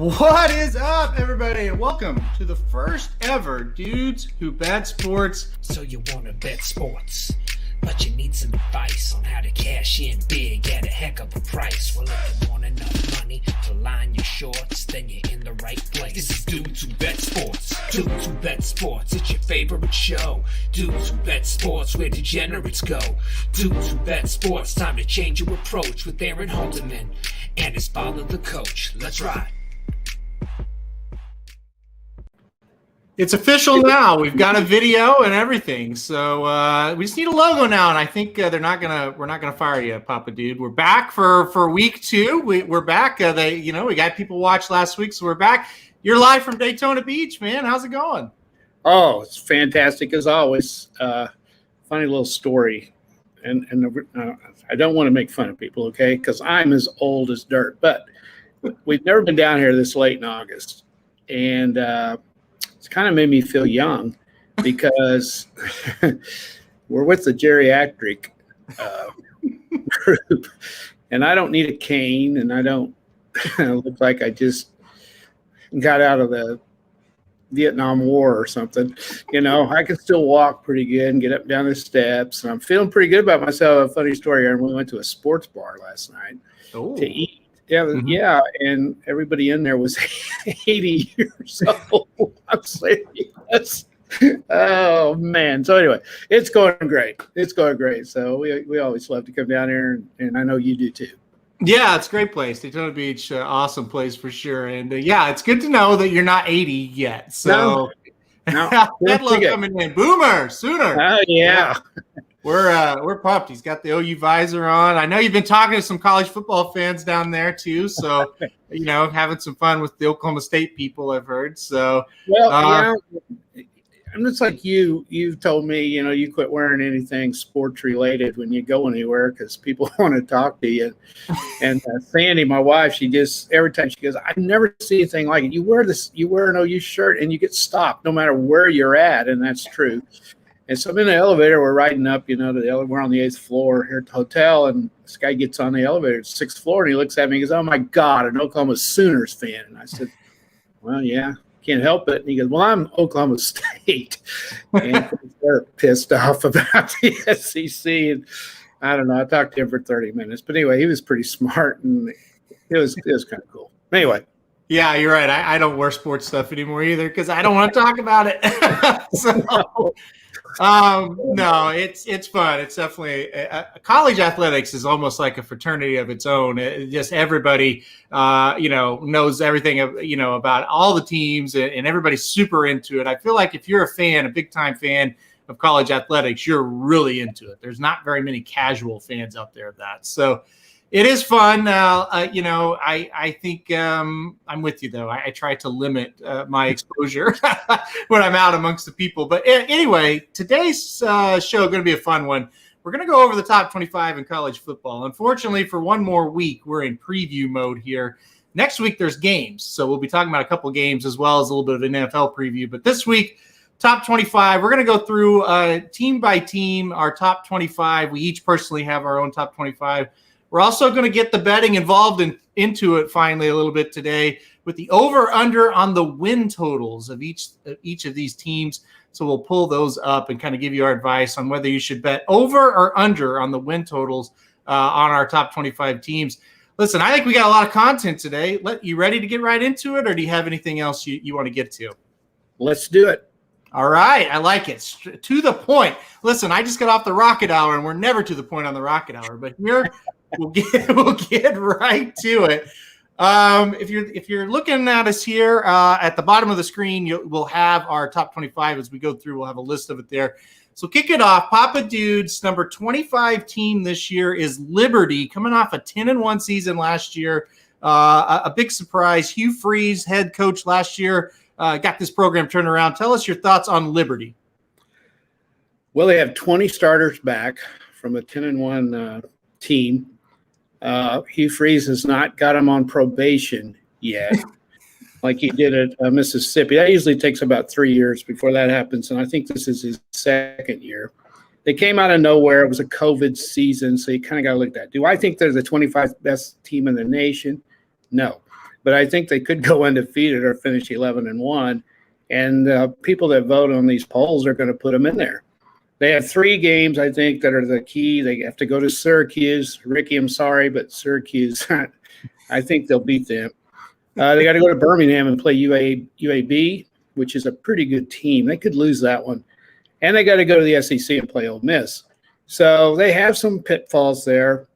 What is up, everybody, and welcome to the first ever Dudes Who Bet Sports. So you want to bet sports, but you need some advice on how to cash in big at a heck of a price. Well, if you want enough money to line your shorts, then you're in the right place. This is Dudes Who Bet Sports. Dudes Who Bet Sports, it's your favorite show. Dudes Who Bet Sports, where degenerates go. Dudes Who Bet Sports, time to change your approach with Aaron Halterman and his father, the coach. Let's ride. It's official now. We've got a video and everything. So we just need a logo now, and I think we're not gonna fire you, Papa Dude. We're back for week 2. We're back. We got people watch last week, so we're back. You're live from Daytona Beach, man. How's it going? Oh, it's fantastic as always. Funny little story, and I don't want to make fun of people, okay? Because I'm as old as dirt, but we've never been down here this late in August, and it's kind of made me feel young because we're with the geriatric group, and I don't need a cane, and I don't look like I just got out of the Vietnam War or something. You know, I can still walk pretty good and get up and down the steps, and I'm feeling pretty good about myself. A funny story, Aaron, we went to a sports bar last night to eat. Yeah, and everybody in there was 80 years old. I'm serious. Oh, man. So anyway, it's going great. It's going great. So we always love to come down here, and I know you do too. Yeah, it's a great place. Daytona Beach, awesome place for sure. And it's good to know that you're not 80 yet. So that love coming in. Boomer, Sooner. Oh, yeah. We're pumped. He's got the OU visor on. I know you've been talking to some college football fans down there too, so having some fun with the Oklahoma State people, I've heard. So I'm just like you. You've told me, you quit wearing anything sports related when you go anywhere because people want to talk to you. And Sandy, my wife, she just every time she goes, I never see anything like it. You wear an OU shirt and you get stopped no matter where you're at, and that's true. And so I'm in the elevator. We're riding up, we're on the 8th floor here at the hotel. And this guy gets on the elevator, 6th floor, and he looks at me and goes, oh, my God, an Oklahoma Sooners fan. And I said, well, yeah, can't help it. And he goes, well, I'm Oklahoma State. And they're pissed off about the SEC. And I don't know. I talked to him for 30 minutes. But anyway, he was pretty smart, and it was kind of cool. Anyway. Yeah, you're right. I don't wear sports stuff anymore either because I don't want to talk about it. No, it's fun. It's definitely college athletics is almost like a fraternity of its own. Just everybody, knows everything, about all the teams, and everybody's super into it. I feel like if you're a big time fan of college athletics, you're really into it. There's not very many casual fans out there of that. So it is fun. I think I'm with you, though. I try to limit my exposure when I'm out amongst the people. But anyway, today's show is going to be a fun one. We're going to go over the top 25 in college football. Unfortunately, for one more week, we're in preview mode here. Next week, there's games. So we'll be talking about a couple of games as well as a little bit of an NFL preview. But this week, top 25, we're going to go through team by team, our top 25. We each personally have our own top 25. We're also going to get the betting involved into it finally a little bit today with the over-under on the win totals of each of these teams. So we'll pull those up and kind of give you our advice on whether you should bet over or under on the win totals on our top 25 teams. Listen, I think we got a lot of content today. You ready to get right into it, or do you have anything else you want to get to? Let's do it. All right. I like it. To the point. Listen, I just got off the Rocket Hour, and we're never to the point on the Rocket Hour, but here we'll get right to it. If you're looking at us here at the bottom of the screen, we'll have our top 25 as we go through. We'll have a list of it there. So kick it off. Papa Dude's number 25 team this year is Liberty, coming off a 10-1 season last year. A big surprise. Hugh Freeze, head coach last year, got this program turned around. Tell us your thoughts on Liberty. Well, they have 20 starters back from a 10-1 team. Hugh Freeze has not got him on probation yet, like he did at Mississippi. That usually takes about 3 years before that happens, and I think this is his second year. They came out of nowhere. It was a COVID season, so you kind of got to look at that. Do I think they're the 25th best team in the nation? No. but I think they could go undefeated or finish 11-1. And people that vote on these polls are going to put them in there. They have 3 games, I think, that are the key. They have to go to Syracuse. Ricky, I'm sorry, but Syracuse, I think they'll beat them. They got to go to Birmingham and play UAB, which is a pretty good team. They could lose that one. And they got to go to the SEC and play Ole Miss. So they have some pitfalls there.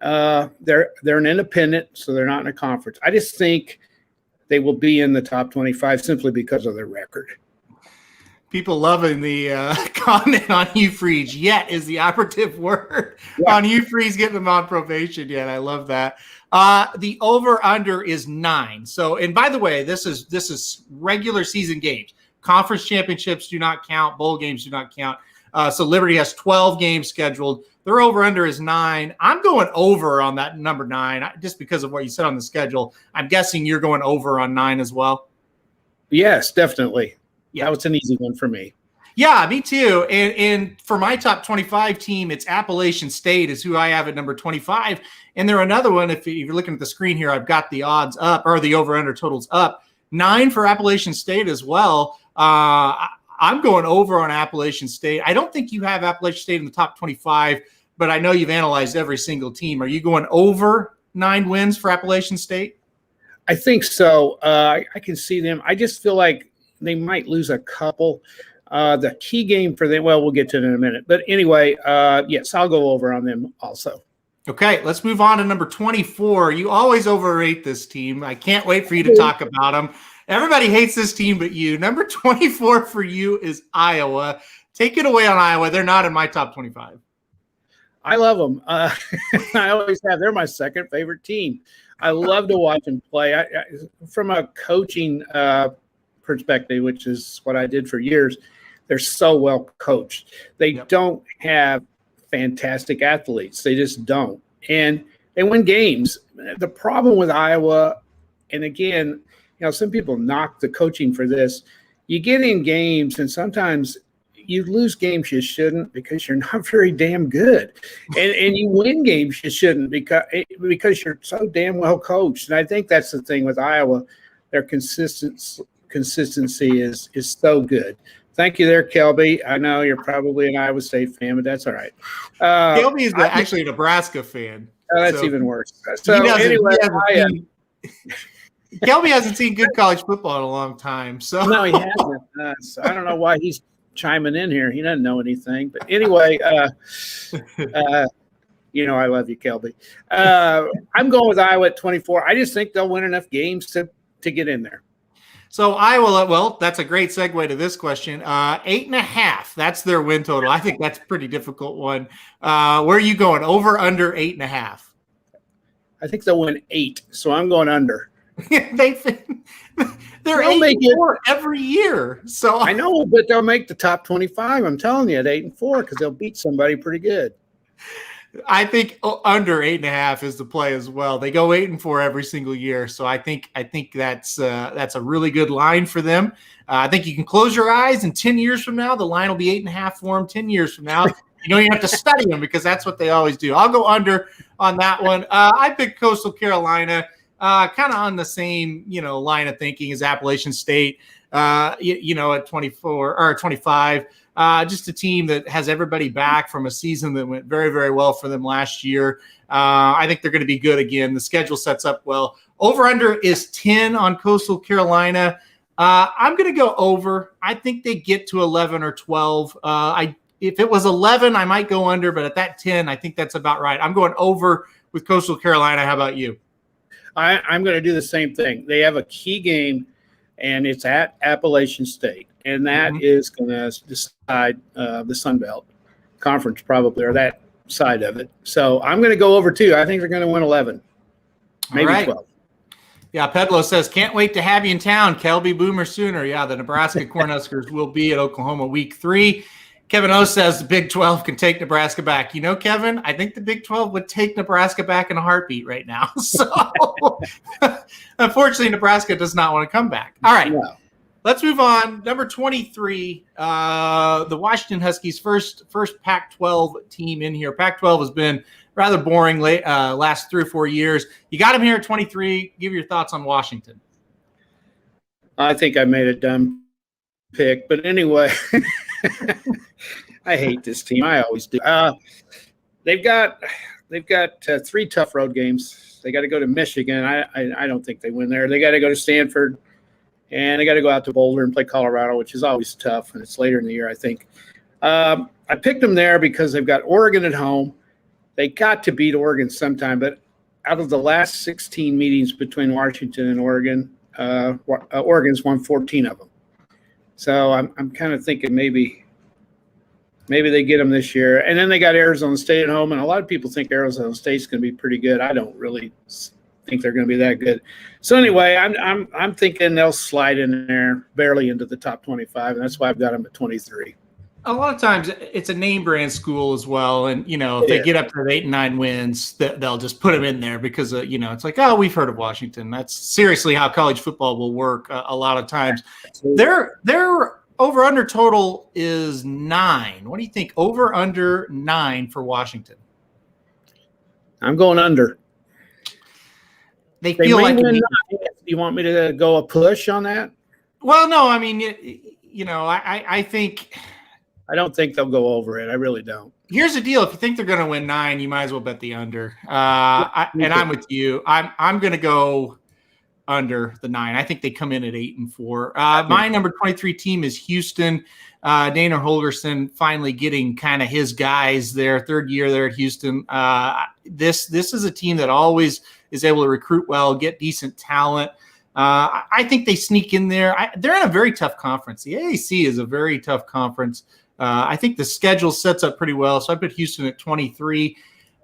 They're an independent, so they're not in a conference. I just think they will be in the top 25 simply because of their record. People loving the comment on Hugh Freeze. Yet is the operative word on Hugh Freeze getting them on probation yet. I love that. The over-under is 9. So, and by the way, this is regular season games. Conference championships do not count. Bowl games do not count. So Liberty has 12 games scheduled. Their over-under is 9. I'm going over on that number 9 just because of what you said on the schedule. I'm guessing you're going over on 9 as well. Yes, definitely. Yeah, that was an easy one for me. Yeah, me too. And for my top 25 team, it's Appalachian State is who I have at number 25. And they're another one. If you're looking at the screen here, I've got the odds up or the over-under totals up. 9 for Appalachian State as well. I'm going over on Appalachian State. I don't think you have Appalachian State in the top 25, but I know you've analyzed every single team. Are you going over 9 wins for Appalachian State? I think so. I can see them. I just feel like they might lose a couple. The key game for them, well, we'll get to it in a minute. But anyway, yes, I'll go over on them also. Okay, let's move on to number 24. You always overrate this team. I can't wait for you to talk about them. Everybody hates this team but you. Number 24 for you is Iowa. Take it away on Iowa. They're not in my top 25. I love them. I always have. They're my second favorite team. I love to watch them play. From a coaching perspective, which is what I did for years, they're so well coached. They don't have fantastic athletes. They just don't. And they win games. The problem with Iowa, and again, some people knock the coaching for this. You get in games, and sometimes you lose games you shouldn't because you're not very damn good. And you win games you shouldn't because you're so damn well coached. And I think that's the thing with Iowa. Their consistency is so good. Thank you there, Kelby. I know you're probably an Iowa State fan, but that's all right. Kelby is actually a Nebraska fan. That's even worse. So anyway, Kelby hasn't seen good college football in a long time. So no, he hasn't. So I don't know why he's chiming in here. He doesn't know anything. But anyway, I love you, Kelby. I'm going with Iowa at 24. I just think they'll win enough games to get in there. So Iowa, well, that's a great segue to this question. 8.5, that's their win total. I think that's a pretty difficult one. Where are you going? Over, under 8.5? I think they'll win 8, so I'm going under. They're 8-4 every year. So I know, but they'll make the top 25. I'm telling you, at 8-4, because they'll beat somebody pretty good. I think under 8.5 is the play as well. They go 8-4 every single year, so I think that's a really good line for them. I think you can close your eyes, and 10 years from now, the line will be 8.5 for them. 10 years from now, you don't even have to study them because that's what they always do. I'll go under on that one. I picked Coastal Carolina. Kind of on the same, line of thinking as Appalachian State, at 24 or 25. Just a team that has everybody back from a season that went very, very well for them last year. I think they're going to be good again. The schedule sets up well. Over-under is 10 on Coastal Carolina. I'm going to go over. I think they get to 11 or 12. If it was 11, I might go under, but at that 10, I think that's about right. I'm going over with Coastal Carolina. How about you? I'm going to do the same thing. They have a key game, and it's at Appalachian State, and that is going to decide the Sun Belt Conference probably, or that side of it. So I'm going to go over too. I think they're going to win 11, maybe 12. Yeah, Pedlo says, can't wait to have you in town, Kelby Boomer Sooner. Yeah, the Nebraska Cornhuskers will be at Oklahoma week 3. Kevin O says the Big 12 can take Nebraska back. Kevin, I think the Big 12 would take Nebraska back in a heartbeat right now. So, unfortunately, Nebraska does not want to come back. All right, let's move on. Number 23, the Washington Huskies, first Pac-12 team in here. Pac-12 has been rather boring last 3 or 4 years. You got him here at 23. Give your thoughts on Washington. I think I made a dumb pick, but anyway, I hate this team. I always do. They've got 3 tough road games. They got to go to Michigan. I don't think they win there. They got to go to Stanford, and they got to go out to Boulder and play Colorado, which is always tough, and it's later in the year, I think. I picked them there because they've got Oregon at home. They got to beat Oregon sometime, but out of the last 16 meetings between Washington and Oregon, Oregon's won 14 of them. So I'm kind of thinking maybe they get them this year. And then they got Arizona State at home, and a lot of people think Arizona State's going to be pretty good. I don't really think they're going to be that good. So anyway, I'm thinking they'll slide in there barely into the top 25, and that's why I've got them at 23. A lot of times it's a name brand school as well. And, if they get up to 8 and 9 wins, they'll just put them in there because, it's like, oh, we've heard of Washington. That's seriously how college football will work a lot of times. Their over-under total is 9. What do you think? Over-under 9 for Washington. I'm going under. They feel like win 9. You want me to go a push on that? Well, no, I mean, I think – I don't think they'll go over it. I really don't. Here's the deal: if you think they're going to win 9, you might as well bet the under. And I'm with you. I'm going to go under the 9. I think they come in at 8 and 4. My number 23 team is Houston. Dana Holgorsen finally getting kind of his guys there. 3rd year there at Houston. This is a team that always is able to recruit well, get decent talent. I think they sneak in there. They're in a very tough conference. The AAC is a very tough conference. I think the schedule sets up pretty well, so I put Houston at 23.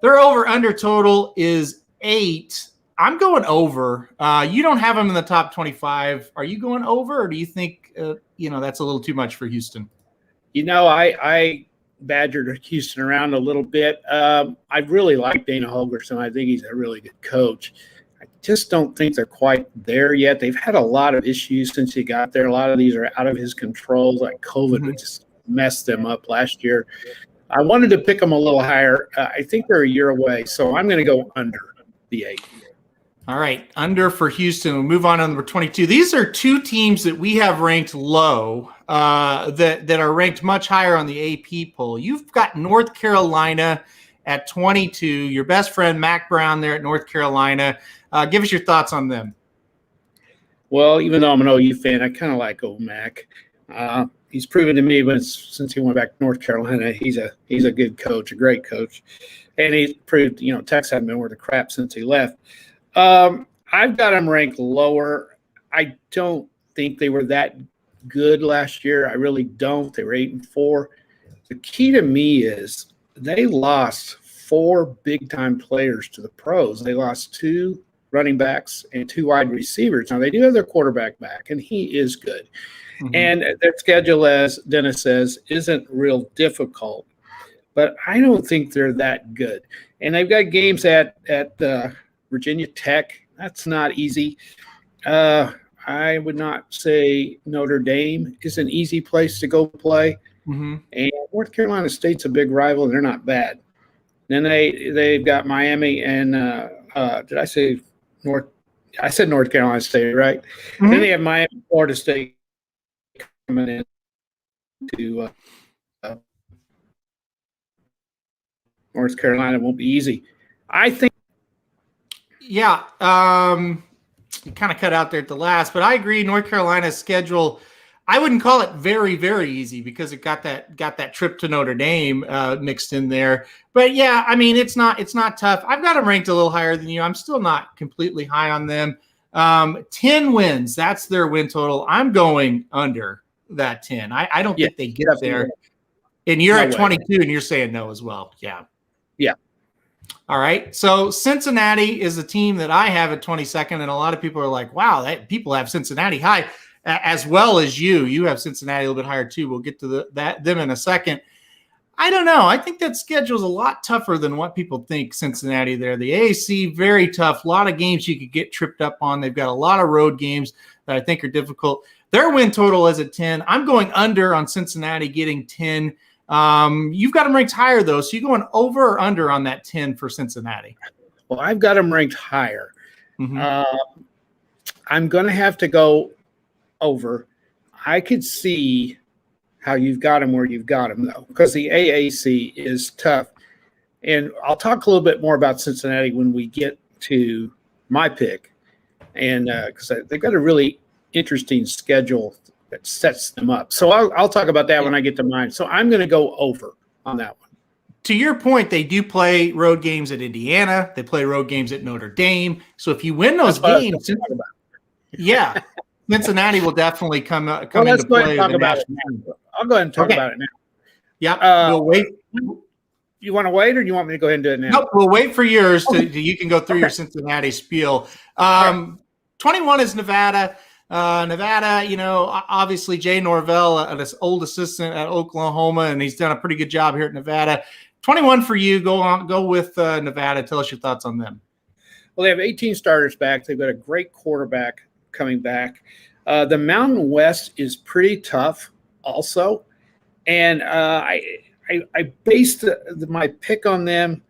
Their over-under total is 8. I'm going over. You don't have them in the top 25. Are you going over, or do you think that's a little too much for Houston? I badgered Houston around a little bit. I really like Dana Holgorsen. I think he's a really good coach. I just don't think they're quite there yet. They've had a lot of issues since he got there. A lot of these are out of his control, like COVID just messed them up last year. I wanted to pick them a little higher. I think they're a year away, so I'm going to go under the 8. All right, under for Houston. We'll move on to number 22. These are 2 teams that we have ranked low that are ranked much higher on the AP poll. You've got North Carolina at 22. Your best friend, Mac Brown, there at North Carolina. Give us your thoughts on them. Well, even though I'm an OU fan, I kind of like old Mac. He's proven to me since he went back to North Carolina, he's a good coach, a great coach. And he's proved, Texas hasn't been worth a crap since he left. I've got them ranked lower. I don't think they were that good last year. I really don't. They were 8 and 4. The key to me is they lost 4 big-time players to the pros. They lost 2 running backs and 2 wide receivers. Now, they do have their quarterback back, and he is good. Mm-hmm. And their schedule, as Dennis says, isn't real difficult. But I don't think they're that good. And they've got games at Virginia Tech. That's not easy. I would not say Notre Dame is an easy place to go play. Mm-hmm. And North Carolina State's a big rival, and they're not bad. Then they've got Miami and did I say North? I said North Carolina State, right? Mm-hmm. Then they have Miami, Florida State coming in to North Carolina. Won't be easy. I think. Yeah, you kind of cut out there at the last, but I agree. North Carolina's schedule, I wouldn't call it very, very easy because it got that trip to Notre Dame mixed in there. But yeah, I mean, it's not tough. I've got them ranked a little higher than you. I'm still not completely high on them. 10 wins, that's their win total. I'm going under that 10. I don't think they get there. And you're at 22 and you're saying no as well. Yeah. Yeah. All right. So Cincinnati is a team that I have at 22nd, and a lot of people are like, wow, people have Cincinnati high, as well as you. You have Cincinnati a little bit higher too. We'll get to them in a second. I don't know. I think that schedule is a lot tougher than what people think Cincinnati there. The AAC, very tough. A lot of games you could get tripped up on. They've got a lot of road games that I think are difficult. Their win total is at 10. I'm going under on Cincinnati getting 10. You've got them ranked higher, though. So you going over or under on that 10 for Cincinnati? Well, I've got them ranked higher. Mm-hmm. I'm going to have to go over. I could see how you've got them where you've got them, though, because the AAC is tough. And I'll talk a little bit more about Cincinnati when we get to my pick. And because they've got a really interesting schedule that sets them up. So I'll talk about that when I get to mine. So I'm going to go over on that one. To your point, they do play road games at Indiana. They play road games at Notre Dame. So if you win those games, yeah, Cincinnati will definitely come into play. I'll go ahead and talk about it now. Yeah, we'll wait. You want to wait, or do you want me to go ahead and do it now? Nope, we'll wait for yours. You can go through your Cincinnati spiel. 21 is Nevada. Nevada, obviously Jay Norvell, an old assistant at Oklahoma, and he's done a pretty good job here at Nevada. 21 for you. Go with Nevada. Tell us your thoughts on them. Well, they have 18 starters back. They've got a great quarterback coming back. The Mountain West is pretty tough also. And I based my pick on them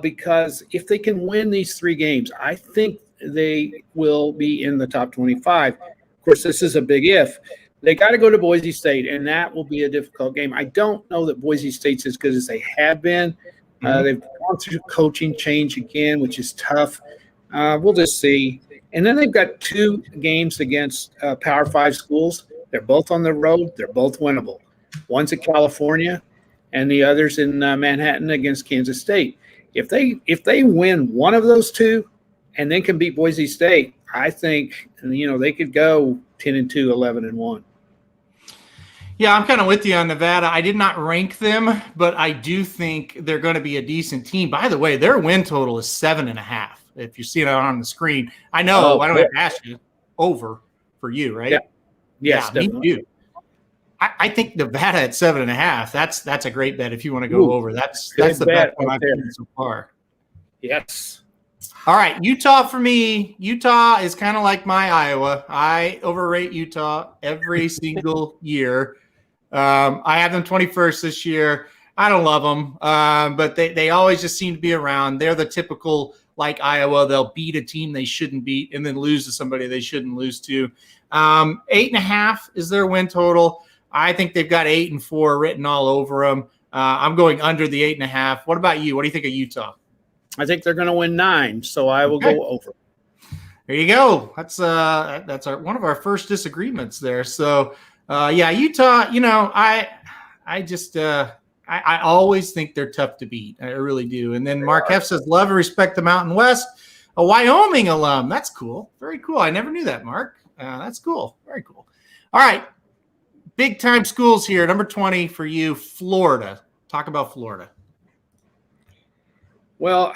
because if they can win these 3 games, I think they will be in the top 25. Of course, this is a big if. They got to go to Boise State, and that will be a difficult game. I don't know that Boise State's as good as they have been. They've gone through coaching change again, which is tough. We'll just see. And then they've got 2 games against Power 5 schools. They're both on the road. They're both winnable. One's in California, and the other's in Manhattan against Kansas State. If they win one of those 2 and then can beat Boise State, I think they could go 10-2, 11-1. Yeah, I'm kind of with you on Nevada. I did not rank them, but I do think they're going to be a decent team. By the way, their win total is 7.5. If you see it on the screen, I know. I don't have to ask you. Over for you, right? Yeah. Yes, yeah, me too. I think Nevada at 7.5. That's a great bet if you want to go over. That's the bet one I've seen so far. Yes. All right, Utah for me. Utah is kind of like my Iowa. I overrate Utah every single year. I have them 21st this year. I don't love them, but they always just seem to be around. They're the typical, like Iowa, they'll beat a team they shouldn't beat and then lose to somebody they shouldn't lose to. 8.5 is their win total. I think they've got 8 and 4 written all over them. I'm going under the 8.5. What about you? What do you think of Utah? I think they're going to win 9, so I will go over. There you go. That's one of our first disagreements there. So, Utah. I always think they're tough to beat. I really do. And then Mark F says, love and respect the Mountain West. A Wyoming alum. That's cool. Very cool. I never knew that, Mark. That's cool. Very cool. All right. Big time schools here. Number 20 for you, Florida. Talk about Florida. Well,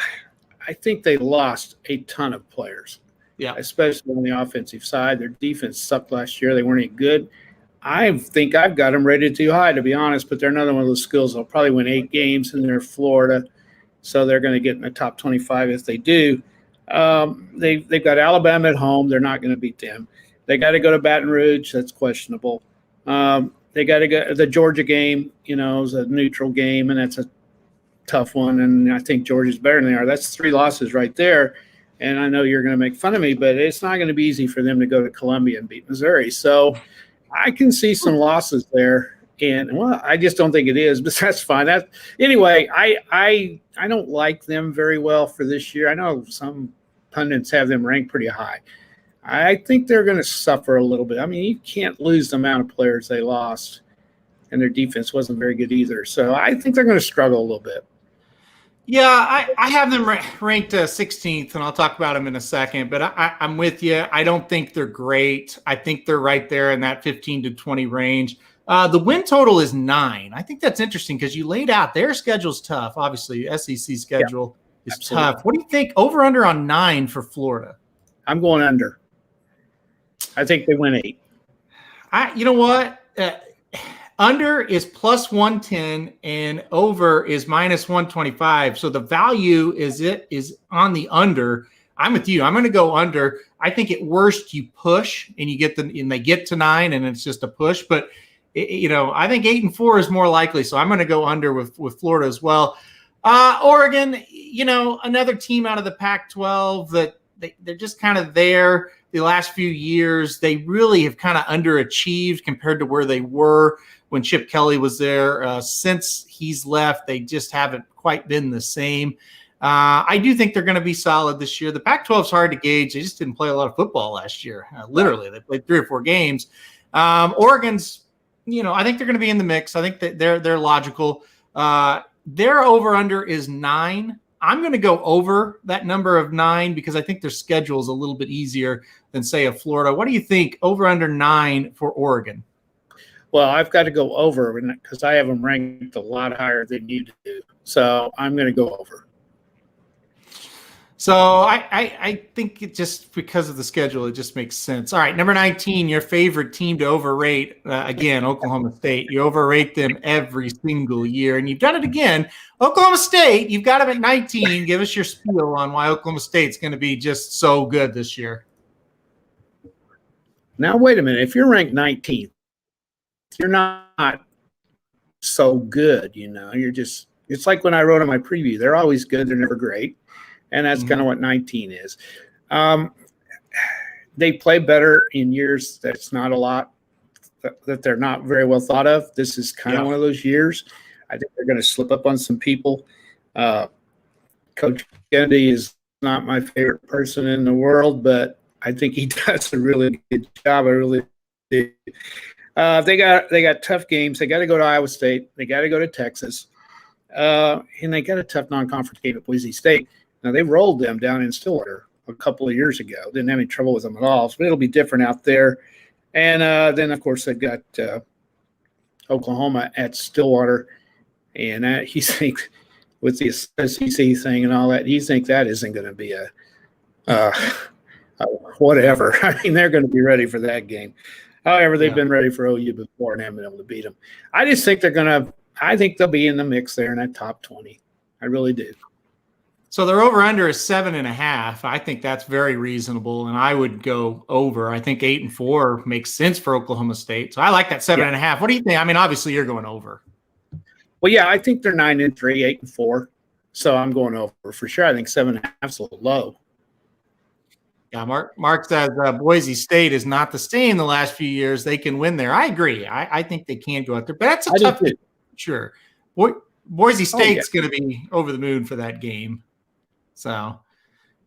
I think they lost a ton of players. Yeah. Especially on the offensive side. Their defense sucked last year. They weren't any good. I think I've got them rated too high, to be honest, but they're another one of those schools. They'll probably win 8 games, and they're Florida, so they're going to get in the top 25 if they do. They've got Alabama at home. They're not going to beat them. They got to go to Baton Rouge. That's questionable. They got to go the Georgia game, is a neutral game, and that's a tough one, and I think Georgia's better than they are. That's 3 losses right there, and I know you're going to make fun of me, but it's not going to be easy for them to go to Columbia and beat Missouri. So I can see some losses there, and I just don't think it is, but that's fine. Anyway, I don't like them very well for this year. I know some pundits have them ranked pretty high. I think they're going to suffer a little bit. I mean, you can't lose the amount of players they lost, and their defense wasn't very good either. So I think they're going to struggle a little bit. Yeah, I have them ranked 16th, and I'll talk about them in a second. But I'm with you. I don't think they're great. I think they're right there in that 15 to 20 range. The win total is 9. I think that's interesting because you laid out their schedule's tough. Obviously, SEC schedule is absolutely tough. What do you think over under on 9 for Florida? I'm going under. I think they win 8. You know what? Under is plus 110 and over is minus 125. So the value is on the under. I'm with you. I'm going to go under. I think at worst you push and they get to 9 and it's just a push. But I think 8-4 is more likely. So I'm going to go under with Florida as well. Oregon, another team out of the Pac-12 that they're just kind of there the last few years. They really have kind of underachieved compared to where they were when Chip Kelly was there. Since he's left, they just haven't quite been the same. I do think they're going to be solid this year. The Pac-12 is hard to gauge. They just didn't play a lot of football last year. Literally, they played 3 or 4 games. Oregon's, I think they're going to be in the mix. I think that they're logical. Their over-under is 9. I'm going to go over that number of 9 because I think their schedule is a little bit easier than, say, a Florida. What do you think? Over-under 9 for Oregon. Well, I've got to go over because I have them ranked a lot higher than you do. So I'm going to go over. So I think it just because of the schedule, it just makes sense. All right, number 19, your favorite team to overrate, again, Oklahoma State. You overrate them every single year, and you've done it again. Oklahoma State, you've got them at 19. Give us your spiel on why Oklahoma State's going to be just so good this year. Now, wait a minute. If you're ranked 19th, you're not so good, You're just – it's like when I wrote on my preview. They're always good. They're never great. And that's kind of what 19 is. They play better in years that's not a lot, that they're not very well thought of. This is kind of one of those years. I think they're going to slip up on some people. Coach Kennedy is not my favorite person in the world, but I think he does a really good job. I really do. They got tough games. They got to go to Iowa State. They got to go to Texas. And they got a tough non-conference game at Boise State. Now, they rolled them down in Stillwater a couple of years ago. Didn't have any trouble with them at all. So it'll be different out there. And then, of course, they've got Oklahoma at Stillwater. And he thinks with the SEC thing and all that, he thinks that isn't going to be a whatever. I mean, they're going to be ready for that game. However, they've been ready for OU before and haven't been able to beat them. I just think I think they'll be in the mix there in that top 20. I really do. So their over-under is 7.5. I think that's very reasonable, and I would go over. I think 8-4 makes sense for Oklahoma State. So I like that 7.5. What do you think? I mean, obviously you're going over. Well, yeah, I think they're 9-3, 8-4. So I'm going over for sure. I think 7.5 is a little low. Yeah, Mark says Boise State is not the same the last few years. They can win there. I agree. I think they can go out there, but that's a tough game. Sure. Boise State's going to be over the moon for that game. So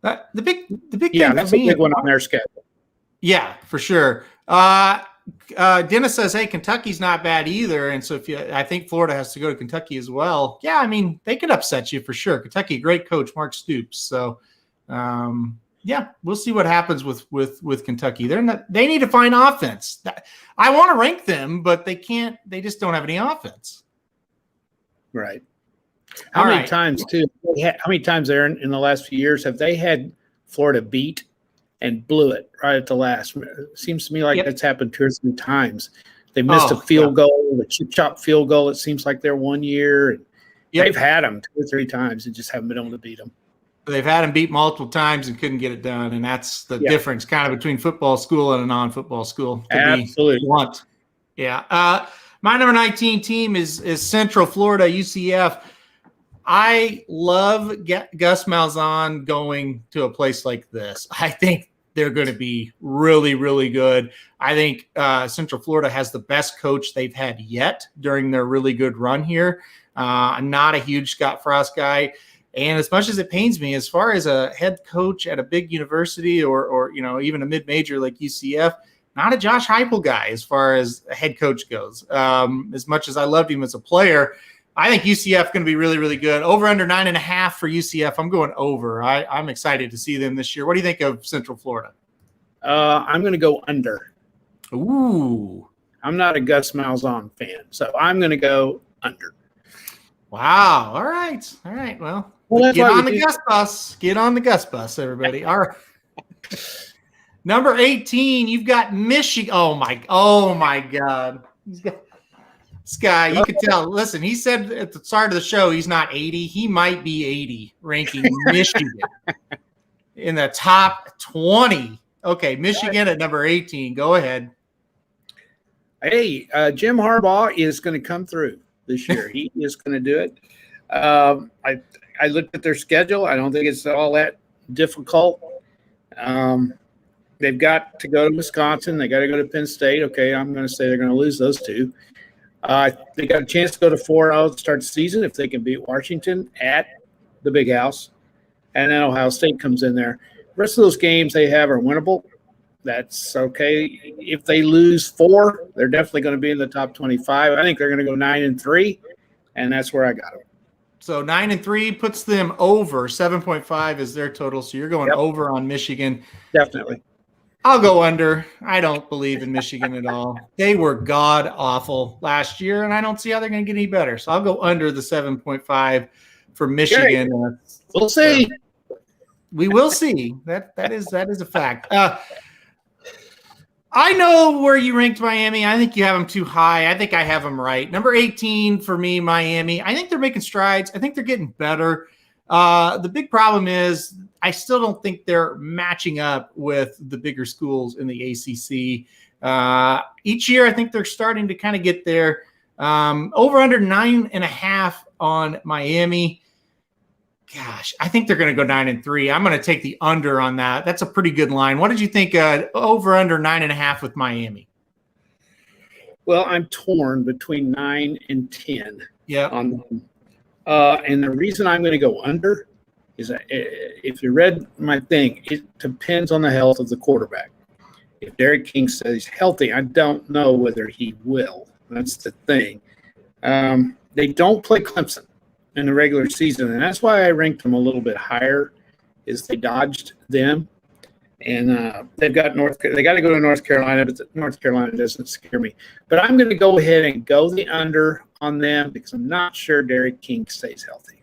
the big thing that's for me, a big one on their schedule. Yeah, for sure. Dennis says, "Hey, Kentucky's not bad either," and so I think Florida has to go to Kentucky as well. Yeah, I mean they could upset you for sure. Kentucky, great coach, Mark Stoops. So yeah, we'll see what happens with Kentucky. They need to find offense. I want to rank them, but they can't. They just don't have any offense. Right. How many times there in the last few years have they had Florida beat and blew it right at the last? It seems to me like that's happened 2 or 3 times. They missed a field goal, a chip-chop field goal. It seems like they're 1 year. And they've had them 2 or 3 times and just haven't been able to beat them. They've had them beat multiple times and couldn't get it done, and that's the difference kind of between football school and a non-football school. Absolutely. Yeah. My number 19 team is Central Florida, UCF. I love Gus Malzahn going to a place like this. I think they're going to be really, really good. I think Central Florida has the best coach they've had yet during their really good run here. I'm not a huge Scott Frost guy. And as much as it pains me, as far as a head coach at a big university or even a mid-major like UCF, not a Josh Heupel guy as far as a head coach goes. As much as I loved him as a player, I think UCF is going to be really, really good. Over under 9.5 for UCF. I'm going over. I'm excited to see them this year. What do you think of Central Florida? I'm going to go under. Ooh. I'm not a Gus Malzahn fan, so I'm going to go under. Wow. All right. Well get on the Gus bus. Get on the Gus bus, everybody. All right. Number 18, you've got Michigan. Oh my God. This guy, you can tell. Listen, he said at the start of the show he's not 80. He might be 80, ranking Michigan in the top 20. Okay, Michigan at number 18. Go ahead. Hey, Jim Harbaugh is going to come through this year. He is going to do it. I looked at their schedule. I don't think it's all that difficult. They've got to go to Wisconsin. They got to go to Penn State. Okay, I'm going to say they're going to lose those two. They got a chance to go to 4-0 to start the season if they can beat Washington at the Big House. And then Ohio State comes in there. The rest of those games they have are winnable. That's okay. If they lose 4, they're definitely going to be in the top 25. I think they're going to go 9-3, and that's where I got them. So 9-3 puts them over. 7.5 is their total. So you're going over on Michigan. Definitely. I'll go under. I don't believe in Michigan at all. They were god awful last year, and I don't see how they're going to get any better. So I'll go under the 7.5 for Michigan. We'll see. We will see. That is a fact. I know where you ranked Miami. I think you have them too high. I think I have them right. Number 18 for me, Miami. I think they're making strides. I think they're getting better. The big problem is I still don't think they're matching up with the bigger schools in the ACC. Each year, I think they're starting to kind of get there. Over under 9.5 on Miami. Gosh, I think they're going to go 9-3. I'm going to take the under on that. That's a pretty good line. What did you think? Over under 9.5 with Miami. Well, I'm torn between 9 and 10. Yeah. On them. And the reason I'm going to go under is that if you read my thing, it depends on the health of the quarterback. If Derek King stays healthy, I don't know whether he will. That's the thing. They don't play Clemson in the regular season, and that's why I ranked them a little bit higher, is they dodged them. And they've got they got to go to North Carolina, but North Carolina doesn't scare me. But I'm going to go ahead and go the under on them because I'm not sure Derek King stays healthy.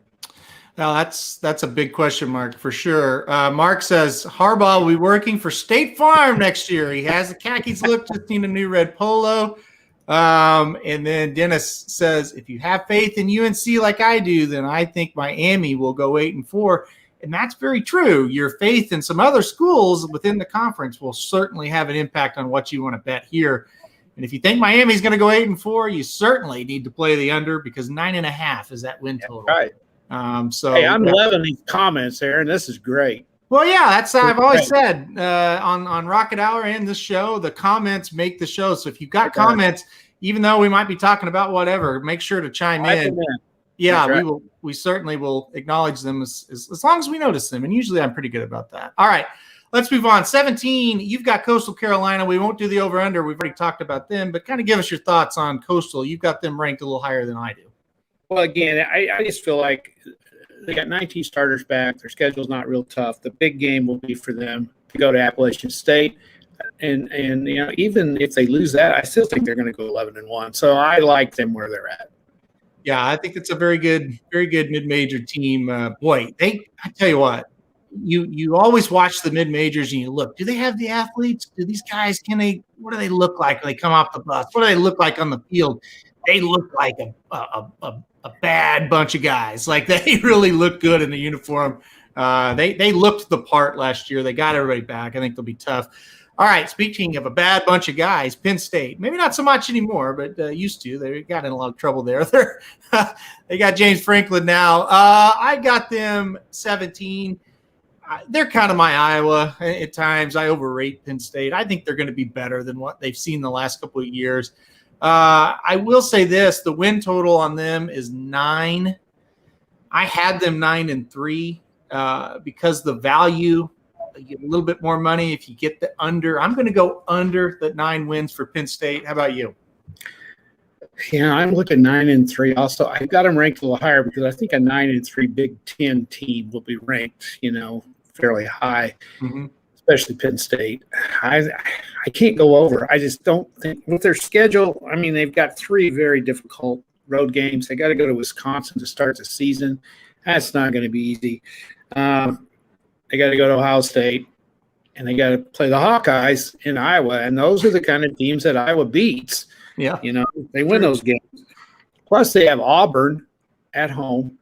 Well, that's a big question mark for sure. Mark says Harbaugh will be working for State Farm next year. He has the khakis look, just seen a new red polo. And then Dennis says, if you have faith in UNC like I do, then I think Miami will go 8-4. And that's very true. Your faith in some other schools within the conference will certainly have an impact on what you want to bet here. And if you think Miami's going to go 8-4, you certainly need to play the under because 9.5 is that win total. Right. Hey, I'm loving these comments, Aaron. This is great. Well, yeah, that's I've always said on Rocket Hour and this show, the comments make the show. So if you've got comments, even though we might be talking about whatever, make sure to chime in. Yeah, right. We certainly will acknowledge them as long as we notice them. And usually I'm pretty good about that. All right, let's move on. 17, you've got Coastal Carolina. We won't do the over-under. We've already talked about them. But kind of give us your thoughts on Coastal. You've got them ranked a little higher than I do. Well, again, I just feel like they got 19 starters back. Their schedule's not real tough. The big game will be for them to go to Appalachian State. And you know, even if they lose that, I still think they're going to go 11-1. So I like them where they're at. Yeah, I think it's a very good mid-major team. Boy, I tell you what, you always watch the mid-majors and you look, do they have the athletes? Do these guys, what do they look like when they come off the bus? What do they look like on the field? They look like a bad bunch of guys. Like they really look good in the uniform. They looked the part last year. They got everybody back. I think they'll be tough. All right, speaking of a bad bunch of guys, Penn State, maybe not so much anymore, but used to. They got in a lot of trouble there. They got James Franklin now. I got them 17. They're kind of my Iowa at times. I overrate Penn State. I think they're going to be better than what they've seen the last couple of years. I will say this, the win total on them is 9. I had them 9-3 because the value, you get a little bit more money if you get the under. I'm going to go under the 9 wins for Penn State. How about you? Yeah, I'm looking 9-3. Also, I've got them ranked a little higher because I think a 9-3 Big Ten team will be ranked, fairly high. Mm-hmm. Especially Penn State. I can't go over. I just don't think with their schedule. I mean, they've got 3 very difficult road games. They got to go to Wisconsin to start the season. That's not going to be easy. They got to go to Ohio State, and they got to play the Hawkeyes in Iowa. And those are the kind of teams that Iowa beats. Yeah, they win those games. Plus, they have Auburn at home,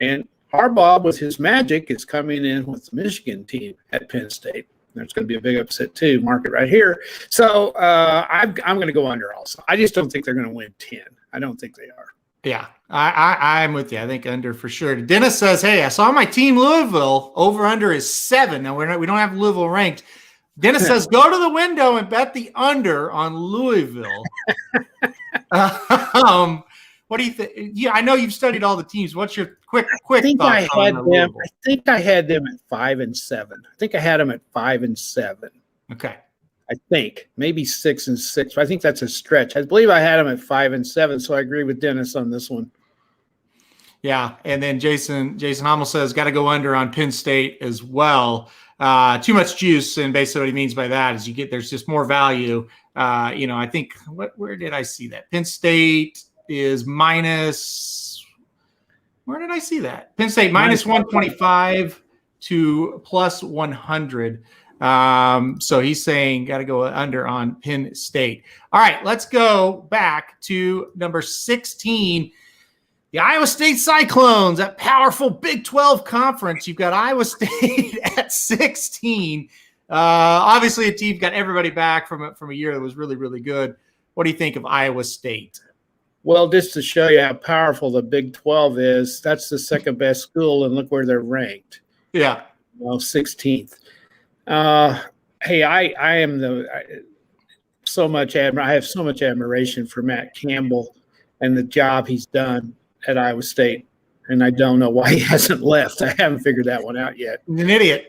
and Harbaugh, with his magic, is coming in with the Michigan team at Penn State. There's going to be a big upset too. Mark it right here. So I'm going to go under also. I just don't think they're going to win 10. I don't think they are. Yeah, I'm with you. I think under for sure. Dennis says, "Hey, I saw my team Louisville over under is 7. Now we don't have Louisville ranked." Dennis says, "Go to the window and bet the under on Louisville." What do you think? Yeah, I know you've studied all the teams. What's your quick thoughts on Louisville? I think I had them at 5 and 7. I think I had them at 5 and 7. Okay. I think maybe 6 and 6. But I think that's a stretch. I believe I had them at 5 and 7. So I agree with Dennis on this one. Yeah, and then Jason Hummel says got to go under on Penn State as well. Too much juice, and basically what he means by that is there's just more value. I think where did I see that? Penn State is minus. Where did I see that? Penn State minus 125 to plus 100. So he's saying got to go under on Penn State. All right, let's go back to number 16. The Iowa State Cyclones, that powerful Big 12 conference. You've got Iowa State at 16. Obviously, a team got everybody back from a year that was really, really good. What do you think of Iowa State? Well, just to show you how powerful the Big 12 is, that's the second best school, and look where they're ranked. Yeah. Well, 16th. Hey, I have so much admiration for Matt Campbell and the job he's done at Iowa State, and I don't know why he hasn't left. I haven't figured that one out yet. He's an idiot.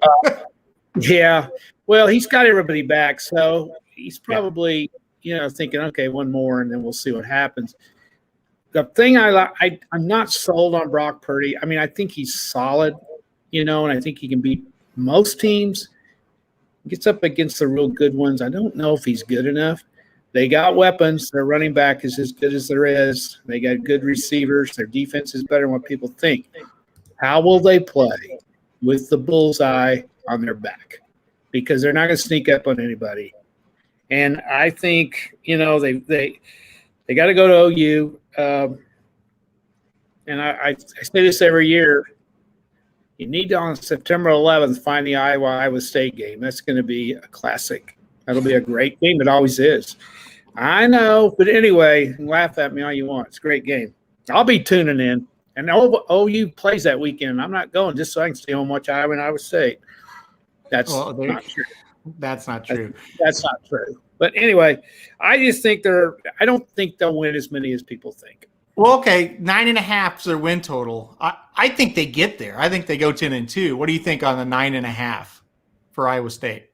Yeah. Well, he's got everybody back, so he's probably thinking, okay, one more, and then we'll see what happens. The thing I'm not sold on Brock Purdy. I mean, I think he's solid, and I think he can beat most teams. Gets up against the real good ones. I don't know if he's good enough. They got weapons. Their running back is as good as there is. They got good receivers. Their defense is better than what people think. How will they play with the bullseye on their back? Because they're not going to sneak up on anybody. And I think, they got to go to OU. And I say this every year. You need to, on September 11th, find the Iowa State game. That's going to be a classic. That'll be a great game. It always is. I know. But anyway, laugh at me all you want. It's a great game. I'll be tuning in. And OU plays that weekend. I'm not going just so I can stay home and watch Iowa and Iowa State. That's not true. That's not true. That's not true. But anyway, I just think I don't think they'll win as many as people think. Well, okay, 9.5 is their win total. I think they get there. I think they go 10-2. What do you think on the 9.5 for Iowa State?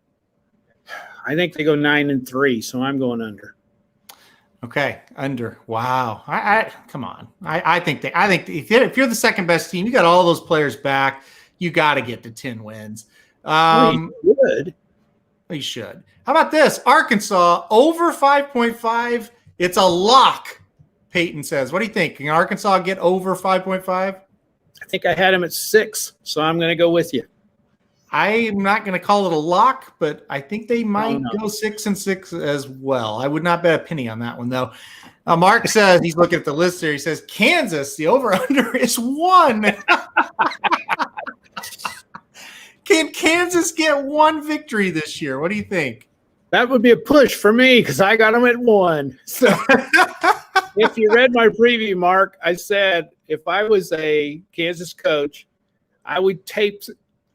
I think they go 9-3, so I'm going under. Okay, under. Wow. I come on. I think if you're the second best team, you got all those players back. You got to get to 10 wins. You should. You should. How about this? Arkansas over 5.5. It's a lock. Peyton says, what do you think? Can Arkansas get over 5.5? I think I had him at 6, so I'm going to go with you. I'm not going to call it a lock, but I think they might go 6-6 as well. I would not bet a penny on that one, though. Mark says, he's looking at the list here. He says, Kansas, the over-under is 1. Can Kansas get 1 victory this year? What do you think? That would be a push for me because I got them at 1. So if you read my preview, Mark, I said if I was a Kansas coach, I would tape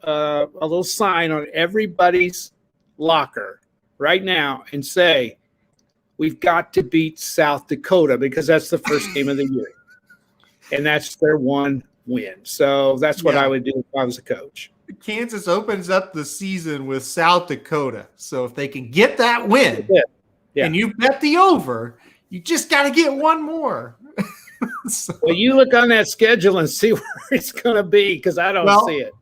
a little sign on everybody's locker right now and say, we've got to beat South Dakota because that's the first game of the year. And that's their 1 win. So that's what I would do if I was a coach. Kansas opens up the season with South Dakota. So if they can get that win and you bet the over, you just got to get 1 more. Well, you look on that schedule and see where it's going to be because I don't see it.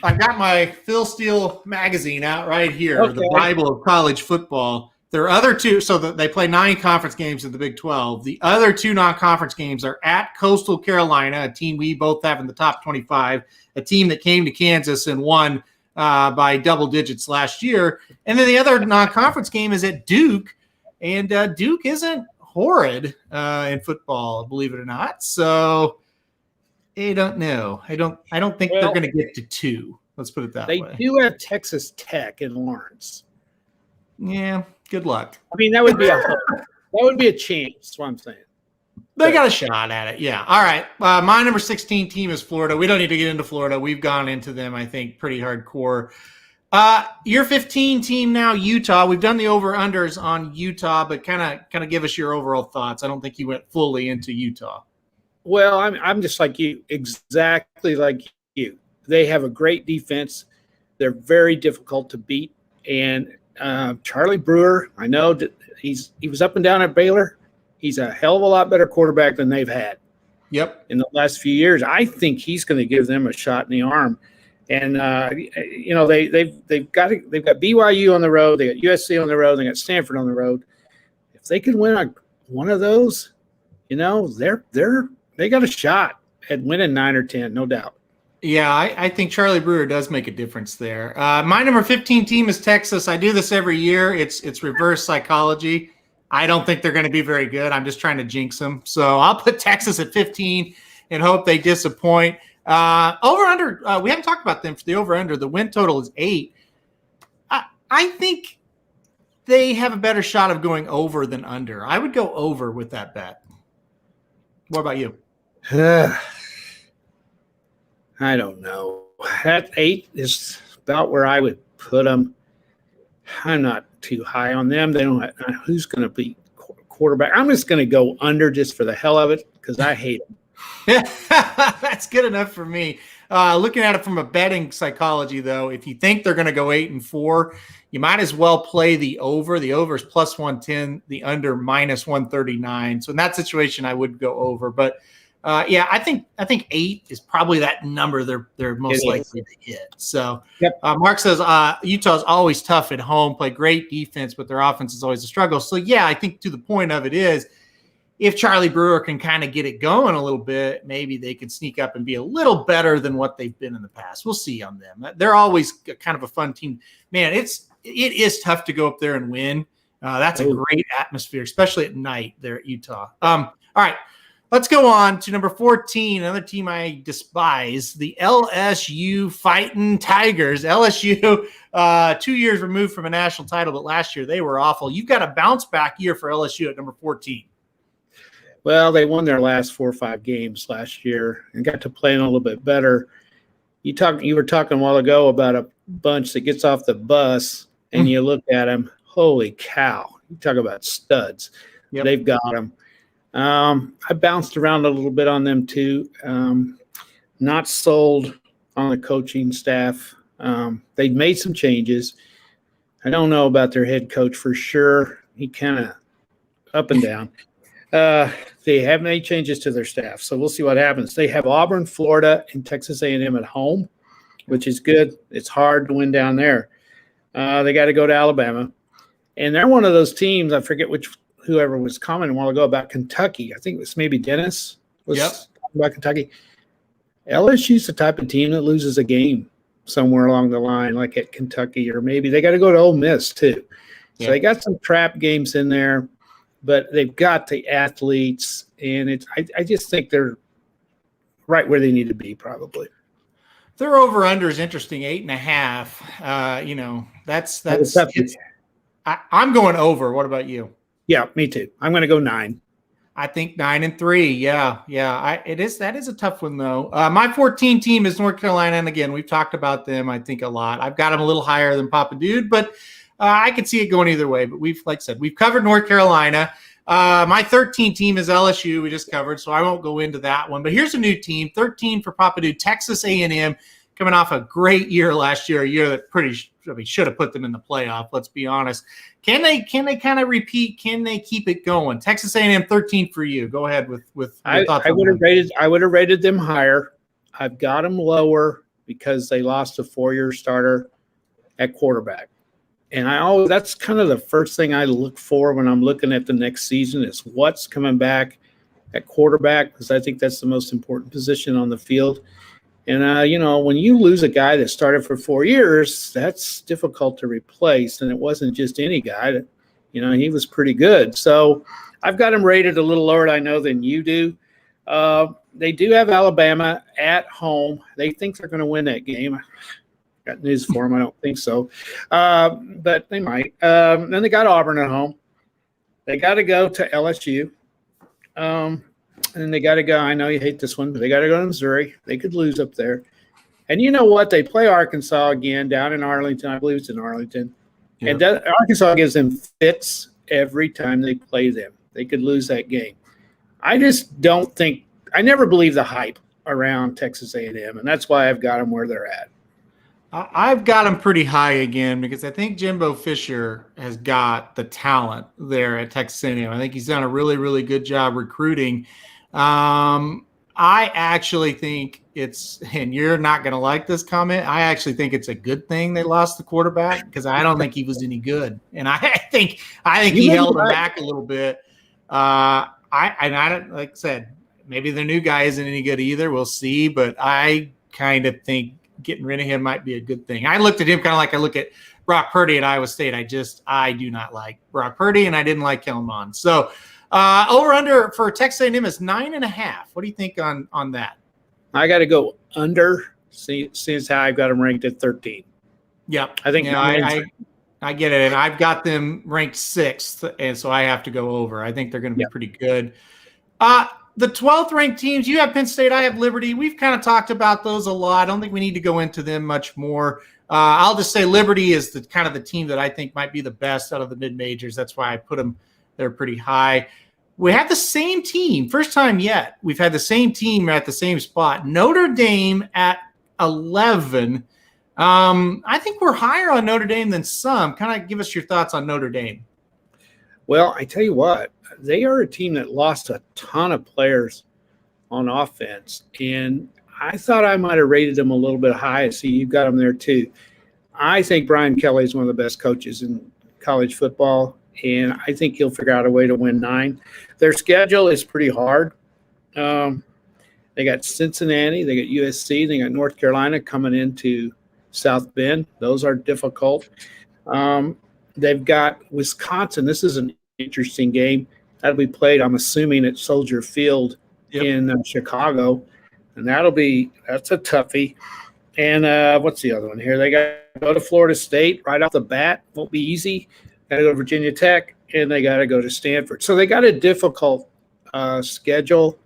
I got my Phil Steele magazine out right here, the Bible of college football. There are other 2, so that they play 9 conference games in the Big 12. The other 2 non-conference games are at Coastal Carolina, a team we both have in the top 25, a team that came to Kansas and won by double digits last year. And then the other non-conference game is at Duke, and Duke isn't horrid in football, believe it or not. So I don't know. I don't think they're going to get to 2. Let's put it that They way. do have Texas Tech in Lawrence. Yeah, good luck. I mean, that would be a chance. That's what I'm saying. They got a shot at it. Yeah. All right. My number 16 team is Florida. We don't need to get into Florida. We've gone into them, I think, pretty hardcore. Your 15 team now, Utah. We've done the over-unders on Utah, but kind of give us your overall thoughts. I don't think you went fully into Utah. Well, I'm just like you, exactly like you. They have a great defense. They're very difficult to beat. And Charlie Brewer, I know that he was up and down at Baylor. He's a hell of a lot better quarterback than they've had. Yep. In the last few years. I think he's going to give them a shot in the arm. And they've got BYU on the road, they got USC on the road, they got Stanford on the road. If they can win one of those, they got a shot at winning 9 or 10, no doubt. Yeah, I think Charlie Brewer does make a difference there. My number 15 team is Texas. I do this every year. It's reverse psychology. I don't think they're going to be very good. I'm just trying to jinx them. So I'll put Texas at 15 and hope they disappoint. Over-under, we haven't talked about them for the over-under. The win total is 8. I think they have a better shot of going over than under. I would go over with that bet. What about you? I don't know. That 8 is about where I would put them. I'm not too high on them. They don't. Who's going to be quarterback? I'm just going to go under just for the hell of it because I hate them. That's good enough for me. Looking at it from a betting psychology, though, if you think they're going to go 8-4, you might as well play the over. The over is plus 110, the under minus 139. So in that situation, I would go over. But I think 8 is probably that number they're most likely to hit. So Mark says Utah's always tough at home, play great defense, but their offense is always a struggle. So yeah, I think to the point of it is, if Charlie Brewer can kind of get it going a little bit, maybe they could sneak up and be a little better than what they've been in the past. We'll see on them. They're always kind of a fun team. Man, it is tough to go up there and win. That's a great atmosphere, especially at night there at Utah. All right, let's go on to number 14, another team I despise, the LSU Fighting Tigers. LSU, 2 years removed from a national title, but last year they were awful. You've got a bounce-back year for LSU at number 14. Well, they won their last 4 or 5 games last year and got to play a little bit better. You were talking a while ago about a bunch that gets off the bus and you look at them, holy cow. You talk about studs. Yep. They've got them. I bounced around a little bit on them too. Not sold on the coaching staff. They've made some changes. I don't know about their head coach for sure. He kind of up and down. They have made changes to their staff, so we'll see what happens. They have Auburn, Florida, and Texas A&M at home, which is good. It's hard to win down there. They got to go to Alabama, and they're one of those teams. I forget whoever was commenting a while ago about Kentucky. I think it was maybe Dennis was talking about Kentucky. LSU's the type of team that loses a game somewhere along the line, like at Kentucky, or maybe they got to go to Ole Miss too. So they got some trap games in there. But they've got the athletes, and I just think they're right where they need to be, probably. Their over-under is interesting, 8.5. That's I'm going over. What about you? Yeah, me too. I'm going to go 9. I think 9-3. Yeah. That is a tough one though. My 14 team is North Carolina, and again, we've talked about them, I think, a lot. I've got them a little higher than Papa Dude, but I could see it going either way, but we've covered North Carolina. My 13 team is LSU. We just covered, so I won't go into that one. But here's a new team, 13 for Papa Dude, Texas A&M, coming off a great year last year, a year that should have put them in the playoff. Let's be honest. Can they kind of repeat? Can they keep it going? Texas A&M 13 for you. Go ahead with your thoughts. I would have rated them higher. I've got them lower because they lost a 4-year starter at quarterback. And that's kind of the first thing I look for when I'm looking at the next season is what's coming back at quarterback, because I think that's the most important position on the field. And, when you lose a guy that started for 4 years, that's difficult to replace. And it wasn't just any guy. He was pretty good. So I've got him rated a little lower, I know, than you do. They do have Alabama at home. They think they're going to win that game. Got news for them? I don't think so, but they might. Then they got Auburn at home. They got to go to LSU. And then they got to go. I know you hate this one, but they got to go to Missouri. They could lose up there. And you know what? They play Arkansas again down in Arlington. I believe it's in Arlington. Yeah. And Arkansas gives them fits every time they play them. They could lose that game. I just don't think – I never believe the hype around Texas A&M, and that's why I've got them where they're at. I've got them pretty high again because I think Jimbo Fisher has got the talent there at Texas A&M. I think he's done a really, really good job recruiting. I actually think it's – and you're not going to like this comment. I actually think it's a good thing they lost the quarterback because I don't think he was any good. And I think he held them back a little bit. I don't, like I said, maybe the new guy isn't any good either. We'll see. But I kind of think getting rid of him might be a good thing. I looked at him kind of like I look at Brock Purdy at Iowa State. I do not like Brock Purdy, and I didn't like Kellen Mond. So over under for Texas A&M is 9.5. What do you think on that? I got to go under. Since how I've got them ranked at 13. Yep. I think I get it. And I've got them ranked 6th, and so I have to go over. I think they're going to be pretty good. The 12th ranked teams, you have Penn State, I have Liberty. We've kind of talked about those a lot. I don't think we need to go into them much more. I'll just say Liberty is the kind of the team that I think might be the best out of the mid-majors. That's why I put them there pretty high. We have the same team. First time yet. We've had the same team at the same spot. Notre Dame at 11. I think we're higher on Notre Dame than some. Kind of give us your thoughts on Notre Dame. Well, I tell you what, they are a team that lost a ton of players on offense. And I thought I might have rated them a little bit high. I see you've got them there too. I think Brian Kelly is one of the best coaches in college football. And I think he'll figure out a way to win 9. Their schedule is pretty hard. They got Cincinnati, they got USC, they got North Carolina coming into South Bend. Those are difficult. They've got Wisconsin. This is an interesting game. That'll be played, I'm assuming, at Soldier Field in Chicago. And that's a toughie. And what's the other one here? They got to go to Florida State right off the bat. Won't be easy. Got to go to Virginia Tech, and they got to go to Stanford. So they got a difficult schedule,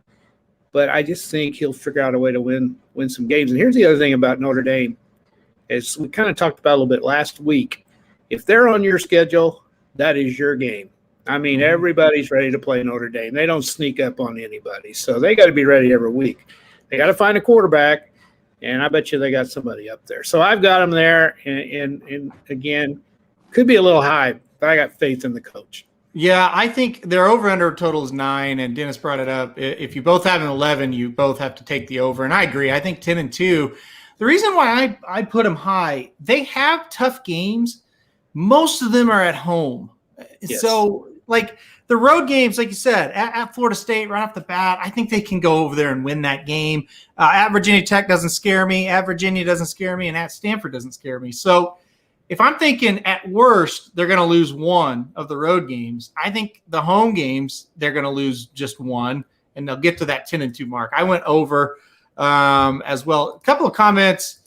but I just think he'll figure out a way to win some games. And here's the other thing about Notre Dame, as we kind of talked about a little bit last week. If they're on your schedule, that is your game. I mean, everybody's ready to play Notre Dame. They don't sneak up on anybody, so they got to be ready every week. They got to find a quarterback, and I bet you they got somebody up there. So I've got them there, and again, could be a little high, but I got faith in the coach. Yeah, I think their over-under total is 9, and Dennis brought it up. If you both have an 11, you both have to take the over, and I agree. I think 10-2. The reason why I put them high, they have tough games. Most of them are at home. Yes. So, like, the road games, like you said, at Florida State right off the bat, I think they can go over there and win that game. At Virginia Tech doesn't scare me. At Virginia doesn't scare me, and at Stanford doesn't scare me. So, if I'm thinking at worst they're going to lose one of the road games, I think the home games they're going to lose just one, and they'll get to that 10-2 mark. I went over as well. A couple of comments.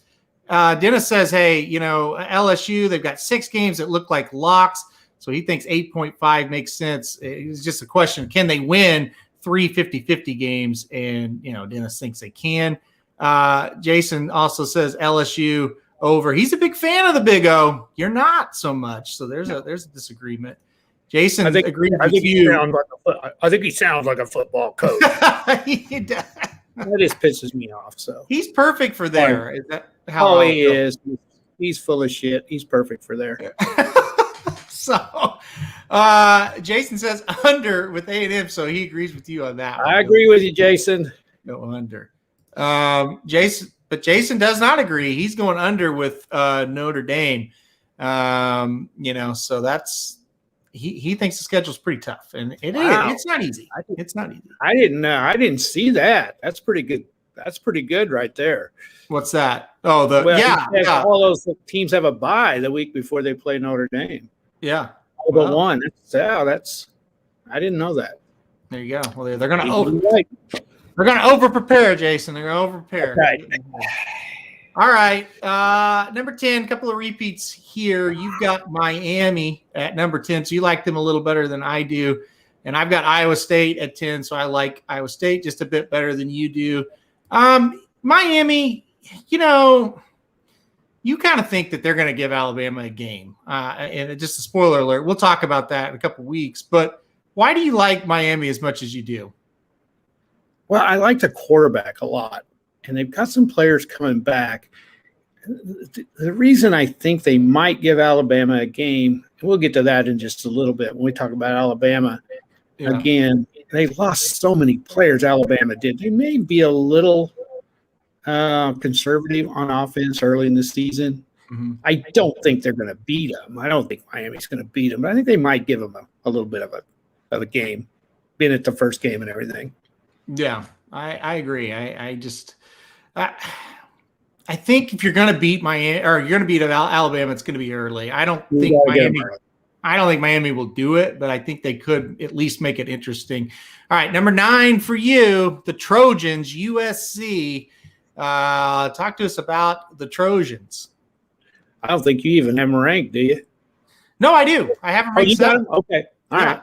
Dennis says, hey, LSU, they've got 6 games that look like locks, so he thinks 8.5 makes sense. It's just a question, can they win 3 50-50 games? And, Dennis thinks they can. Jason also says LSU over. He's a big fan of the Big O. You're not so much. So there's a disagreement. Jason agrees with you. I think he sounds like a football coach. He does. That just pisses me off. So he's perfect for there. Is that how he is? He's full of shit. He's perfect for there. So Jason says under with A&M, so he agrees with you on that one. I agree with you, Jason. Go under. Jason does not agree. He's going under with Notre Dame. So that's he thinks the schedule's pretty tough, and it is. It's not easy. It's not easy. I didn't know. I didn't see that. That's pretty good. That's pretty good right there. What's that? Oh, yeah. All those teams have a bye the week before they play Notre Dame. Yeah. But one. That's. I didn't know that. There you go. Well, they're going to over. They're going to over prepare, Jason. They're going to over prepare. Right. All right. Number 10, a couple of repeats here. You've got Miami at number 10, so you like them a little better than I do. And I've got Iowa State at 10, so I like Iowa State just a bit better than you do. Miami, you kind of think that they're going to give Alabama a game. And just a spoiler alert, we'll talk about that in a couple of weeks. But why do you like Miami as much as you do? Well, I like the quarterback a lot. And they've got some players coming back. The reason I think they might give Alabama a game, and we'll get to that in just a little bit when we talk about Alabama. Yeah. Again, they lost so many players, Alabama did. They may be a little conservative on offense early in the season. Mm-hmm. I don't think they're going to beat them. I don't think Miami's going to beat them, but I think they might give them a little bit of a game, being at the first game and everything. Yeah, I agree. I think if you're going to beat Miami or you're going to beat Alabama, it's going to be early. I don't think Miami will do it, but I think they could at least make it interesting. All right, number 9 for you, the Trojans, USC. Talk to us about the Trojans. I don't think you even have them ranked, do you? No, I do. I have them ranked 7. Okay, all right.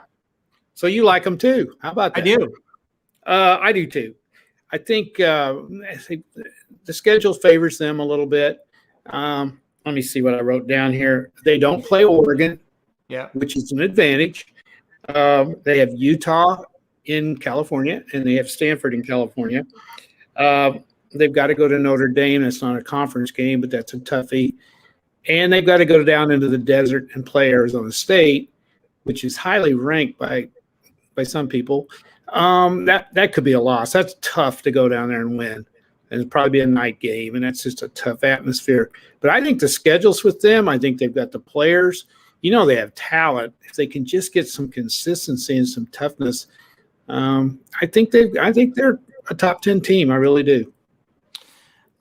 So you like them too? How about that? I do. I do too. I think the schedule favors them a little bit. Let me see what I wrote down here. They don't play Oregon, which is an advantage. They have Utah in California, and they have Stanford in California. They've got to go to Notre Dame. It's not a conference game, but that's a toughie. And they've got to go down into the desert and play Arizona State, which is highly ranked by some people. That could be a loss. That's tough to go down there and win. And it'll probably be a night game, and that's just a tough atmosphere. But I think the schedule's with them. I think they've got the players. They have talent. If they can just get some consistency and some toughness, I think they're a top 10 team. I really do.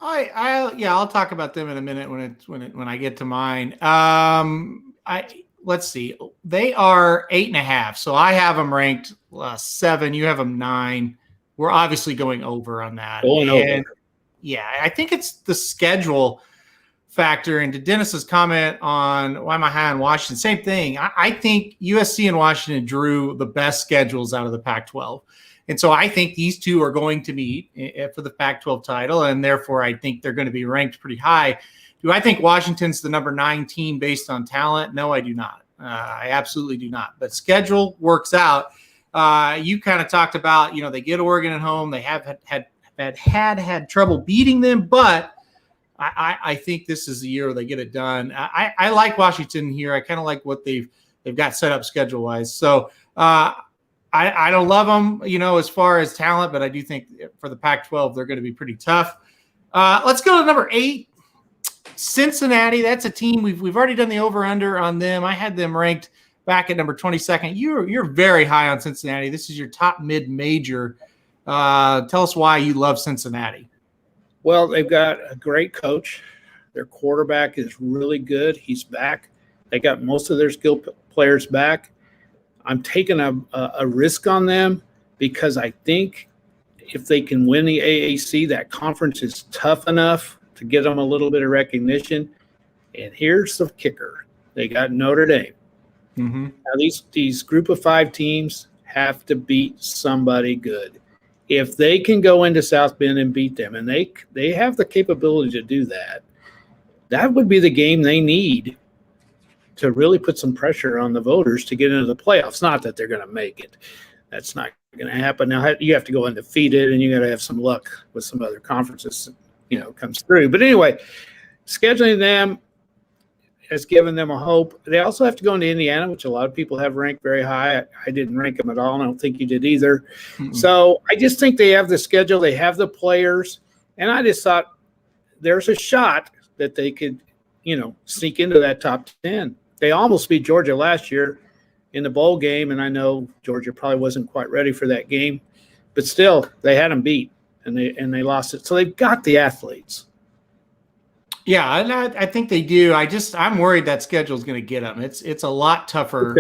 I'll talk about them in a minute when I get to mine. Let's see. They are 8.5. So I have them ranked 7. You have them 9. We're obviously going over on that. Over. Yeah, I think it's the schedule factor. And to Dennis's comment on why am I high on Washington, same thing. I think USC and Washington drew the best schedules out of the Pac-12. And so I think these two are going to meet for the Pac-12 title, and therefore I think they're going to be ranked pretty high. Do I think Washington's the number 9 team based on talent? No, I do not. I absolutely do not. But schedule works out. You kind of talked about, they get Oregon at home. They have had trouble beating them, but I think this is the year where they get it done. I like Washington here. I kind of like what they've got set up schedule-wise. So I don't love them, as far as talent, but I do think for the Pac-12 they're going to be pretty tough. Let's go to number 8. Cincinnati, that's a team we've already done the over-under on them. I had them ranked back at number 22nd. You're very high on Cincinnati. This is your top mid-major. Tell us why you love Cincinnati. Well, they've got a great coach. Their quarterback is really good. He's back. They got most of their skill players back. I'm taking a risk on them because I think if they can win the AAC, that conference is tough enough to get them a little bit of recognition. And here's the kicker. They got Notre Dame. Mm-hmm. Now, these group of 5 teams have to beat somebody good. If they can go into South Bend and beat them, and they have the capability to do that, that would be the game they need to really put some pressure on the voters to get into the playoffs. Not that they're going to make it. That's not going to happen. Now, you have to go undefeated, and you got to have some luck with some other conferences, comes through. But anyway, scheduling them has given them a hope. They also have to go into Indiana, which a lot of people have ranked very high. I didn't rank them at all, and I don't think you did either. Mm-hmm. So I just think they have the schedule. They have the players. And I just thought there's a shot that they could, sneak into that top 10. They almost beat Georgia last year in the bowl game, and I know Georgia probably wasn't quite ready for that game. But still, they had them beat, and they lost it. So they've got the athletes. Yeah, I think they do. I'm worried that schedule is going to get them. It's a lot tougher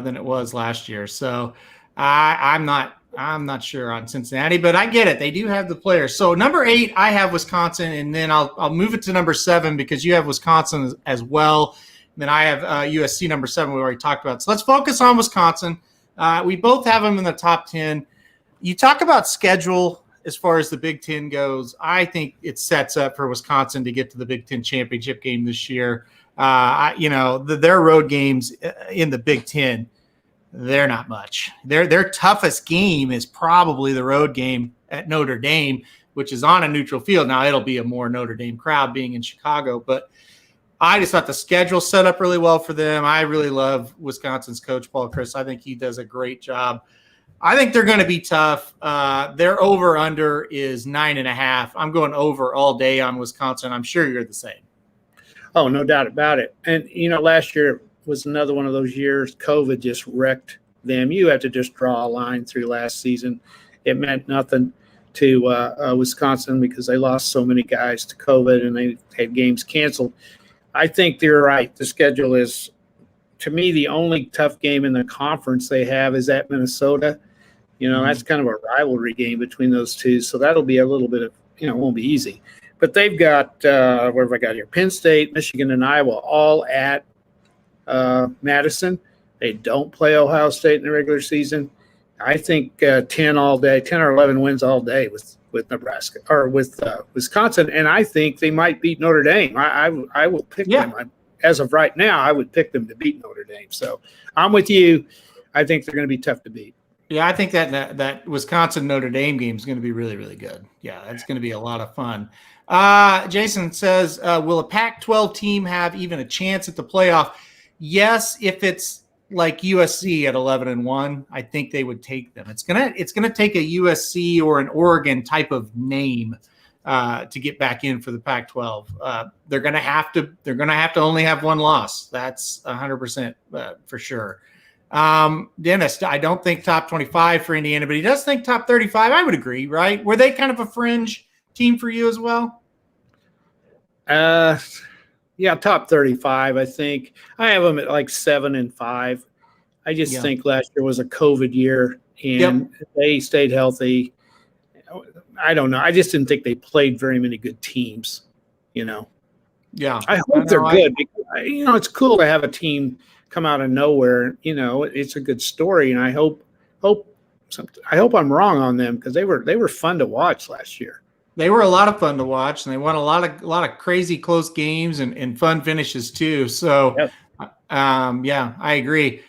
than it was last year. So I'm not I'm not sure on Cincinnati, but I get it. They do have the players. So number 8, I have Wisconsin, and then I'll move it to number 7 because you have Wisconsin as well. And then I have USC number 7. We already talked about. So let's focus on Wisconsin. We both have them in the top 10. You talk about schedule as far as the Big Ten goes. I think it sets up for Wisconsin to get to the Big Ten championship game this year. Their road games in the Big Ten, they're not much. Their toughest game is probably the road game at Notre Dame, which is on a neutral field. Now, it'll be a more Notre Dame crowd being in Chicago, but I just thought the schedule set up really well for them. I really love Wisconsin's coach, Paul Chryst. I think he does a great job. I think they're going to be tough. Their over-under is 9.5. I'm going over all day on Wisconsin. I'm sure you're the same. Oh, no doubt about it. And, last year was another one of those years COVID just wrecked them. You had to just draw a line through last season. It meant nothing to Wisconsin because they lost so many guys to COVID and they had games canceled. I think you're right. The schedule is, to me, the only tough game in the conference they have is at Minnesota. That's kind of a rivalry game between those two. So that'll be a little bit of, it won't be easy. But they've got, what have I got here? Penn State, Michigan, and Iowa all at Madison. They don't play Ohio State in the regular season. I think 10 all day, 10 or 11 wins all day with Nebraska or with Wisconsin. And I think they might beat Notre Dame. I will pick them. As of right now, I would pick them to beat Notre Dame. So I'm with you. I think they're going to be tough to beat. Yeah, I think that Wisconsin Notre Dame game is going to be really, really good. Yeah, that's going to be a lot of fun. Jason says, will a Pac-12 team have even a chance at the playoff? Yes, if it's like USC at 11-1, I think they would take them. It's gonna take a USC or an Oregon type of name to get back in for the Pac-12. They're gonna have to only have one loss. That's 100% for sure. Dennis, I don't think top 25 for Indiana, but he does think top 35. I would agree, right? Were they kind of a fringe team for you as well? Yeah, top 35, I think. I have them at like 7-5. I just think last year was a COVID year, and they stayed healthy. I don't know. I just didn't think they played very many good teams, Yeah. I hope they're good. Because, it's cool to have a team come out of nowhere. It's a good story, and I hope I'm wrong on them because they were fun to watch last year. They were a lot of fun to watch, and they won a lot of crazy close games and fun finishes too. So, I agree.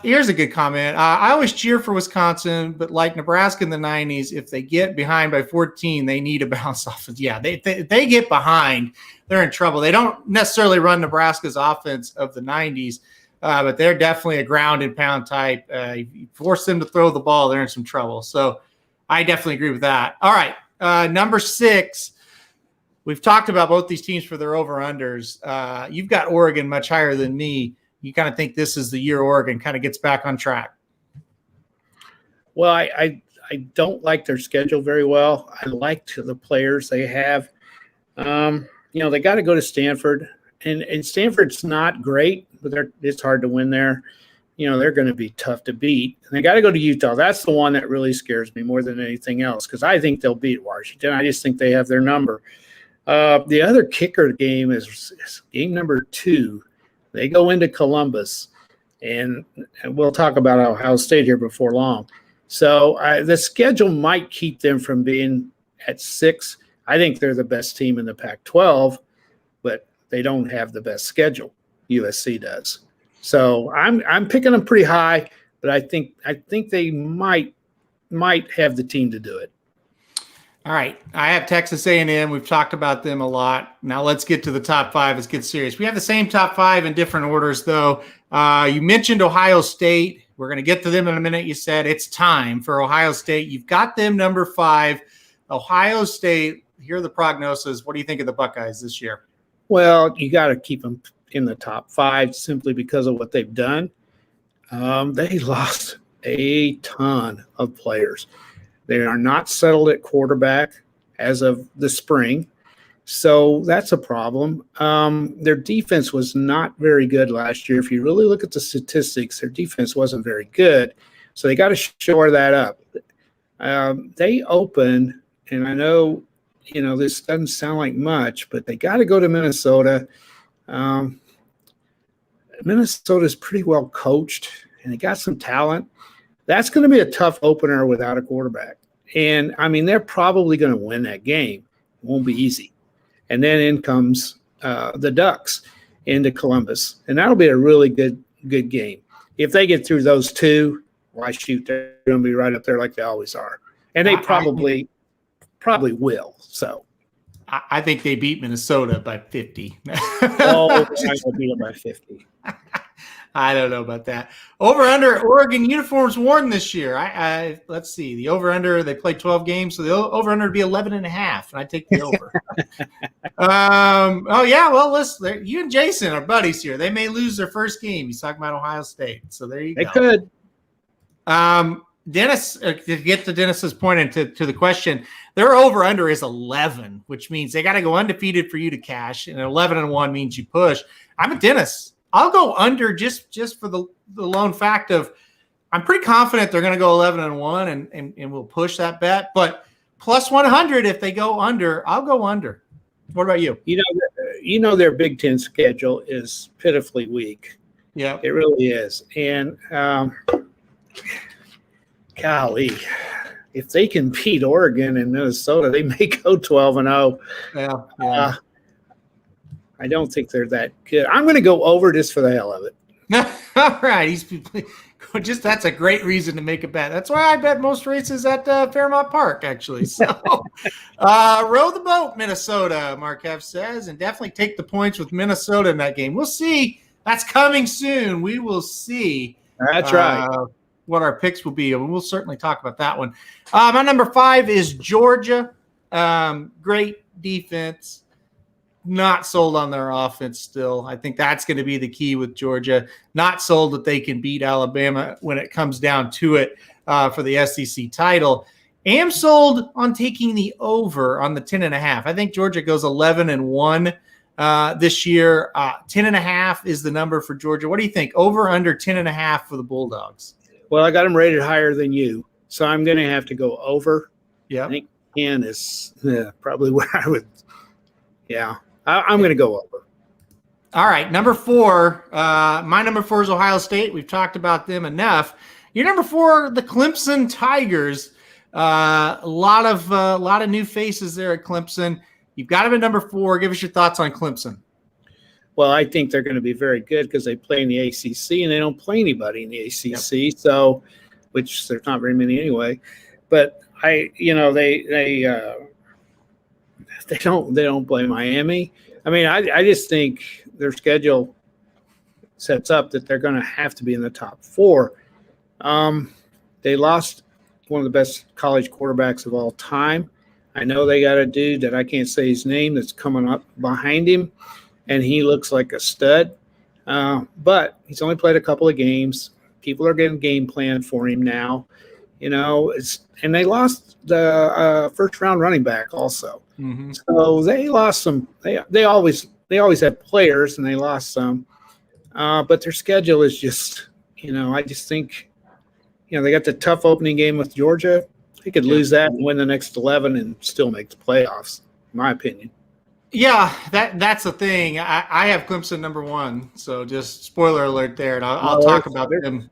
Here's a good comment. I always cheer for Wisconsin, but like Nebraska in the 90s, if they get behind by 14, they need a bounce offense. Yeah, they get behind, they're in trouble. They don't necessarily run Nebraska's offense of the 90s, but they're definitely a ground and pound type. You force them to throw the ball, they're in some trouble. So I definitely agree with that. All right. Number 6, we've talked about both these teams for their over-unders. You've got Oregon much higher than me. You kind of think this is the year Oregon kind of gets back on track. Well, I don't like their schedule very well. I like the players they have. They got to go to Stanford, and Stanford's not great, but it's hard to win there. They're going to be tough to beat. And they got to go to Utah. That's the one that really scares me more than anything else because I think they'll beat Washington. I just think they have their number. The other kicker game is game number 2. They go into Columbus, and we'll talk about Ohio State here before long. So the schedule might keep them from being at 6. I think they're the best team in the Pac-12, but they don't have the best schedule. USC does. So I'm picking them pretty high, but I think they might have the team to do it. All right. I have Texas A&M. We've talked about them a lot. Now let's get to the top 5. Let's get serious. We have the same top 5 in different orders, though. You mentioned Ohio State. We're going to get to them in a minute. You said it's time for Ohio State. You've got them number 5. Ohio State, here are the prognoses. What do you think of the Buckeyes this year? Well, you got to keep them in the top 5 simply because of what they've done. They lost a ton of players. They are not settled at quarterback as of the spring. So that's a problem. Their defense was not very good last year. If you really look at the statistics, their defense wasn't very good. So they got to shore that up. They open, and I know, this doesn't sound like much, but they got to go to Minnesota. Minnesota's pretty well coached, and they got some talent. That's going to be a tough opener without a quarterback. And, they're probably going to win that game. It won't be easy. And then in comes the Ducks into Columbus, and that'll be a really good game. If they get through those two, why shoot? They're going to be right up there like they always are. And they probably will. So I think they beat Minnesota by 50. I will beat them by 50. I don't know about that. Over under Oregon uniforms worn this year. Let's see. The over under, they played 12 games, so the over under would be 11.5, and I take the over. Listen, you and Jason are buddies here. They may lose their first game. He's talking about Ohio State. So there you go. They could. Dennis, to get to Dennis's point and to the question, their over under is 11, which means they got to go undefeated for you to cash, and 11-1 means you push. I'm a Dennis. I'll go under just for the lone fact of I'm pretty confident they're going to go 11-1 and we'll push that bet. But plus 100 if they go under, I'll go under. What about you? Their Big Ten schedule is pitifully weak. Yeah, it really is. And golly, if they can beat Oregon and Minnesota, they may go 12-0. Yeah. I don't think they're that good. I'm going to go over just for the hell of it. All right. That's a great reason to make a bet. That's why I bet most races at Fairmount Park, actually. So row the boat, Minnesota, Markev says, and definitely take the points with Minnesota in that game. We'll see. That's coming soon. We will see. That's right. What our picks will be, and we'll certainly talk about that one. My number 5 is Georgia. Great defense. Not sold on their offense still. I think that's going to be the key with Georgia. Not sold that they can beat Alabama when it comes down to it for the SEC title. Am sold on taking the over on the 10.5. I think Georgia goes 11-1 this year. 10.5 is the number for Georgia. What do you think? Over, under 10.5 for the Bulldogs? Well, I got them rated higher than you, so I'm going to have to go over. Yeah, I think 10 is probably where I would. Yeah. I'm going to go over. All right, number 4. My number 4 is Ohio State. We've talked about them enough. Your number 4, the Clemson Tigers. A lot of new faces there at Clemson. You've got them at number 4. Give us your thoughts on Clemson. Well, I think they're going to be very good because they play in the ACC and they don't play anybody in the ACC. So, which there's not very many anyway. But they don't play Miami. I just think their schedule sets up that they're going to have to be in the top 4. They lost one of the best college quarterbacks of all time. I know they got a dude that I can't say his name that's coming up behind him, and he looks like a stud. But he's only played a couple of games. People are getting game plan for him now. And they lost the first-round running back also. Mm-hmm. So they lost some. They always have players, and they lost some. But their schedule is just, I just think, they got the tough opening game with Georgia. They could lose that and win the next 11 and still make the playoffs, in my opinion. Yeah, that's the thing. I have Clemson number 1, so just spoiler alert there, and I'll talk about them.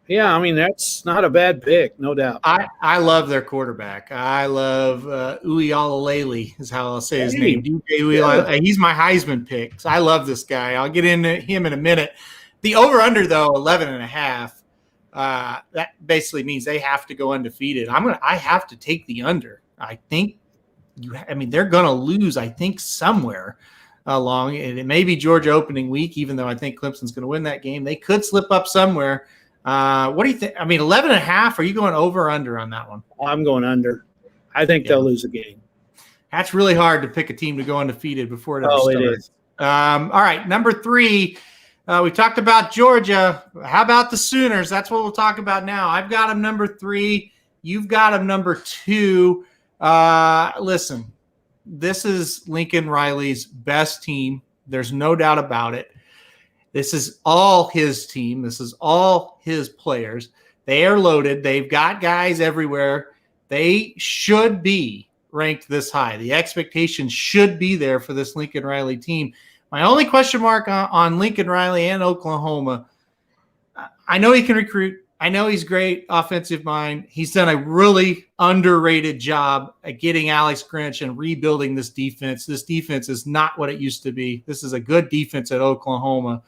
Yeah, that's not a bad pick, no doubt. I love their quarterback. I love Uiagalelei is how I'll say his name. He's my Heisman pick. So I love this guy. I'll get into him in a minute. The over-under, though, 11.5, that basically means they have to go undefeated. I have to take the under. I think they're going to lose, I think, somewhere along. And it may be Georgia opening week, even though I think Clemson's going to win that game. They could slip up somewhere. What do you think? 11.5. Are you going over or under on that one? I'm going under. I think they'll lose a game. That's really hard to pick a team to go undefeated before it ever starts. It is. All right, number 3. We talked about Georgia. How about the Sooners? That's what we'll talk about now. I've got them number 3. You've got them number 2. Listen, this is Lincoln Riley's best team. There's no doubt about it. This is all his team. This is all his players. They are loaded. They've got guys everywhere. They should be ranked this high. The expectations should be there for this Lincoln Riley team. My only question mark on Lincoln Riley and Oklahoma, I know he can recruit. I know he's great offensive mind. He's done a really underrated job at getting Alex Grinch and rebuilding this defense. This defense is not what it used to be. This is a good defense at Oklahoma.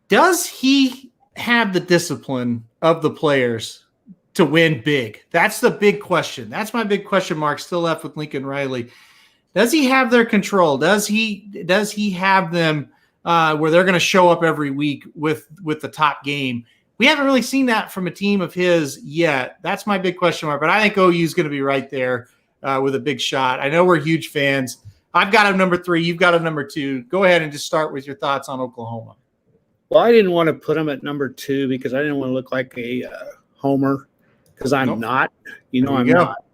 Does he have the discipline of the players to win big? That's the big question. That's my big question mark still left with Lincoln Riley. Does he have their control? Does he have them where they're going to show up every week with the top game? We haven't really seen that from a team of his yet. That's my big question mark. But I think OU is going to be right there with a big shot. I know we're huge fans. I've got a number 3. You've got a number 2. Go ahead and just start with your thoughts on Oklahoma. Well, I didn't want to put them at number 2 because I didn't want to look like a homer because I'm not. I'm not.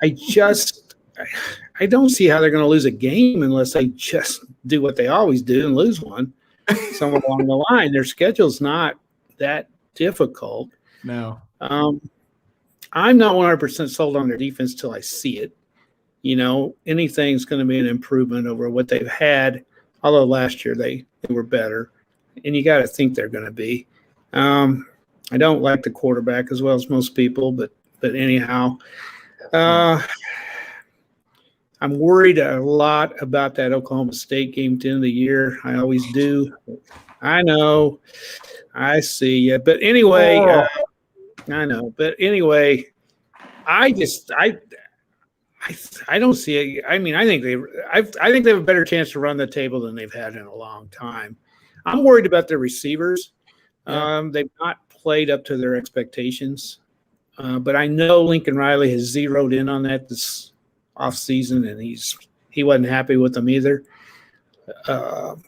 I don't see how they're going to lose a game unless they just do what they always do and lose one somewhere along the line. Their schedule's not that difficult. No. I'm not 100% sold on their defense till I see it. Anything's going to be an improvement over what they've had, although last year they were better, and you got to think they're going to be. I don't like the quarterback as well as most people, but anyhow, I'm worried a lot about that Oklahoma State game at the end of the year. I always do. I know. I see you. But anyway, I know. But anyway, I don't see it. I mean, I think they have a better chance to run the table than they've had in a long time. I'm worried about their receivers. They've not played up to their expectations. But I know Lincoln Riley has zeroed in on that this offseason, and he wasn't happy with them either.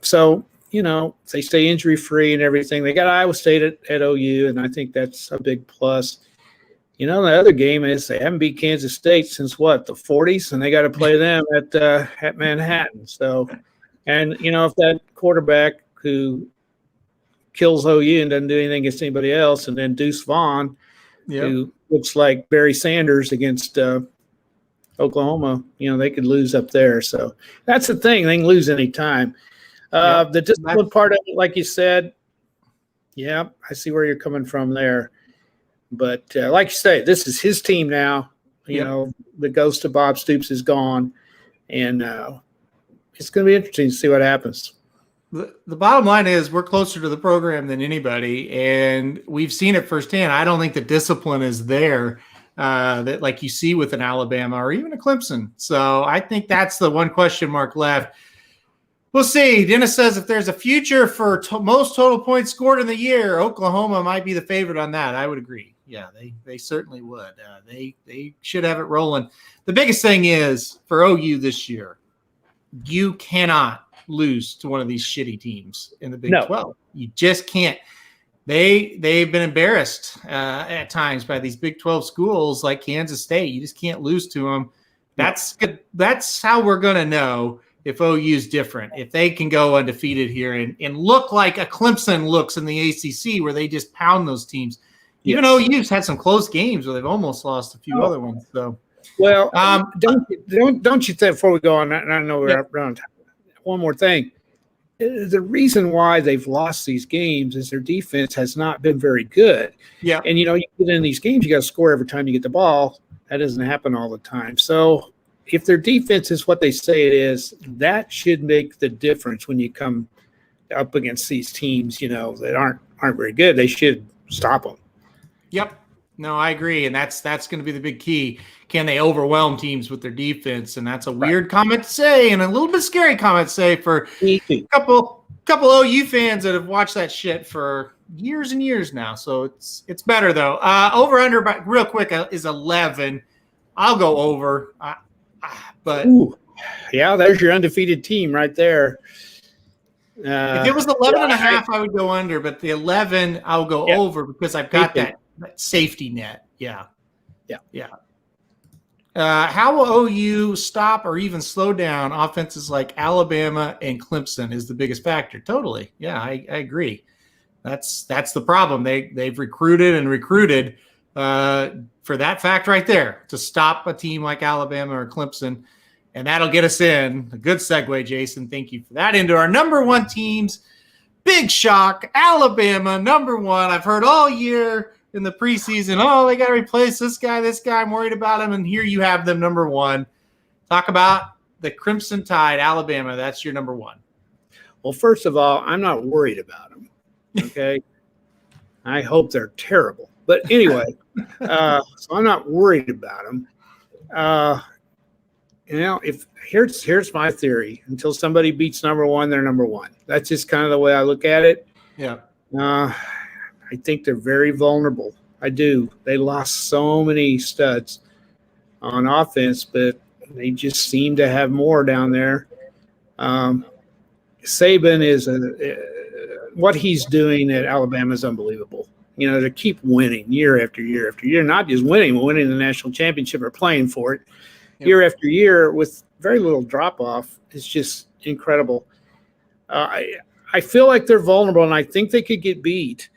So, if they stay injury-free and everything, they got Iowa State at OU, and I think that's a big plus. The other game is they haven't beat Kansas State since the 40s, and they got to play them at Manhattan. So, and if that quarterback who kills OU and doesn't do anything against anybody else, and then Deuce Vaughn, who looks like Barry Sanders against Oklahoma, they could lose up there. So that's the thing; they can lose any time. The discipline part of it, like you said, I see where you're coming from there. But like you say, this is his team now. The ghost of Bob Stoops is gone, and it's going to be interesting to see what happens. The bottom line is we're closer to the program than anybody, and we've seen it firsthand. I don't think the discipline is there that like you see with an Alabama or even a Clemson. So I think that's the one question mark left. We'll see. Dennis says if there's a future for most total points scored in the year, Oklahoma might be the favorite on that. I would agree. Yeah, they certainly would. They should have it rolling. The biggest thing is for OU this year, you cannot lose to one of these shitty teams in the Big 12. You just can't. They've been embarrassed at times by these Big 12 schools like Kansas State. You just can't lose to them. That's good. That's how we're going to know if OU is different, if they can go undefeated here and look like a Clemson looks in the ACC where they just pound those teams. Even OU's had some close games where they've almost lost a few other ones. So, well, don't you think before we go on? I know we're around time. One more thing. The reason why they've lost these games is their defense has not been very good. Yeah. And, you get in these games, you got to score every time you get the ball. That doesn't happen all the time. So if their defense is what they say it is, that should make the difference when you come up against these teams, that aren't very good. They should stop them. Yep. No, I agree. And that's going to be the big key. Can they overwhelm teams with their defense? And that's a weird comment to say and a little bit scary comment to say for a couple OU fans that have watched that shit for years and years now. So it's better though. Over under real quick is 11. I'll go over. But there's your undefeated team right there. If it was 11 and a half, I would go under, but the 11 I'll go over because I've got that safety net. Yeah. How will OU stop or even slow down offenses like Alabama and Clemson is the biggest factor. Totally. Yeah, I agree. That's the problem. They've recruited, for that fact right there, to stop a team like Alabama or Clemson. And that'll get us in. A good segue, Jason. Thank you for that. Into our number one teams. Big shock. Alabama, number one. I've heard all year in the preseason, oh, they got to replace this guy. I'm worried about him. And here you have them, number one. Talk about the Crimson Tide, Alabama. That's your number one. Well, first of all, I'm not worried about them. Okay. I hope they're terrible. But anyway, so I'm not worried about them. If here's my theory: until somebody beats number one, they're number one. That's just kind of the way I look at it. Yeah. I think they're very vulnerable. I do. They lost so many studs on offense, but they just seem to have more down there. Saban is what he's doing at Alabama is unbelievable. To keep winning year after year after year, not just winning, but winning the national championship or playing for it year after year with very little drop off is just incredible. I feel like they're vulnerable, and I think they could get beat.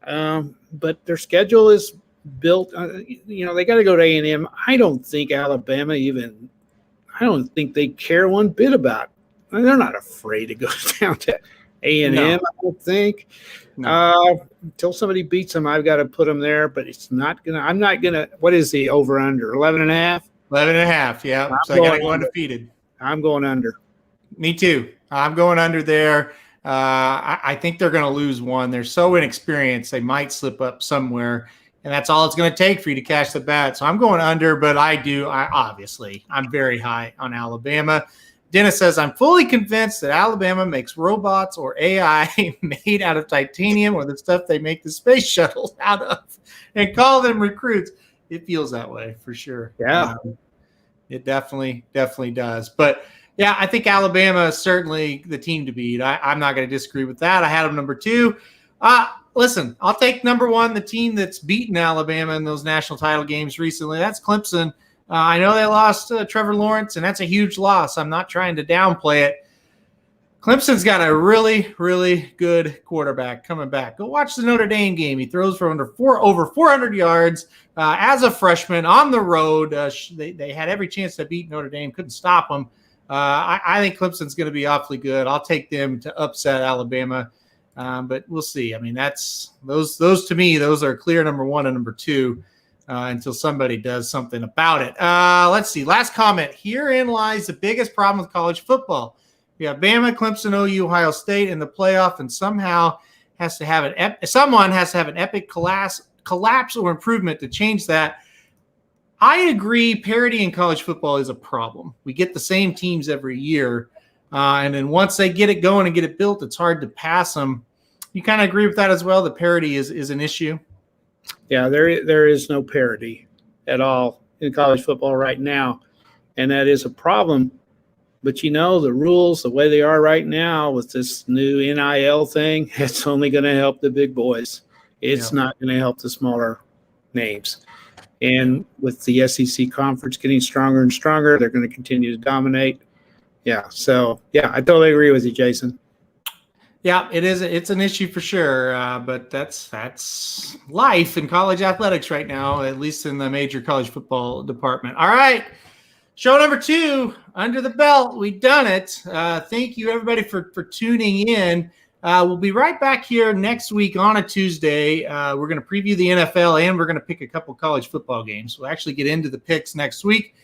But their schedule is built. They got to go to A&M. I don't think Alabama I don't think they care one bit about. They're not afraid to go down to A&M. No. I don't think. No. Until somebody beats them, I've got to put them there. But it's not gonna. I'm not gonna. What is the over under? 11.5. 11.5. Yeah. So I got to go undefeated. I'm going under. Me too. I'm going under there. I think they're going to lose one. They're so inexperienced. They might slip up somewhere, and that's all it's going to take for you to catch the bat. So I'm going under, but I'm very high on Alabama. Dennis says, I'm fully convinced that Alabama makes robots or AI made out of titanium or the stuff they make the space shuttles out of and call them recruits. It feels that way for sure. Yeah. It definitely does. But yeah, I think Alabama is certainly the team to beat. I'm not going to disagree with that. I had them number two. Listen, I'll take number one, the team that's beaten Alabama in those national title games recently. That's Clemson. I know they lost Trevor Lawrence, and that's a huge loss. I'm not trying to downplay it. Clemson's got a really, really good quarterback coming back. Go watch the Notre Dame game. He throws for over 400 yards as a freshman on the road. They had every chance to beat Notre Dame, couldn't stop them. I think Clemson's going to be awfully good. I'll take them to upset Alabama, but we'll see. I mean, that's those to me. Those are clear number one and number two until somebody does something about it. Let's see. Last comment. Herein lies the biggest problem with college football. We have Bama, Clemson, OU, Ohio State in the playoff, and someone has to have an epic collapse or improvement to change that. I agree parity in college football is a problem. We get the same teams every year, and then once they get it going and get it built, it's hard to pass them. You kind of agree with that as well? The parity is an issue? Yeah, there is no parity at all in college football right now, and that is a problem. But the rules, the way they are right now with this new NIL thing, it's only going to help the big boys. It's not going to help the smaller names. And with the SEC conference getting stronger and stronger, they're going to continue to dominate. Yeah. So, I totally agree with you, Jason. Yeah, it is. It's an issue for sure. But that's life in college athletics right now, at least in the major college football department. All right. Show number 2, under the belt. We've done it. Thank you, everybody, for tuning in. We'll be right back here next week on a Tuesday. We're going to preview the NFL, and we're going to pick a couple college football games. We'll actually get into the picks next week.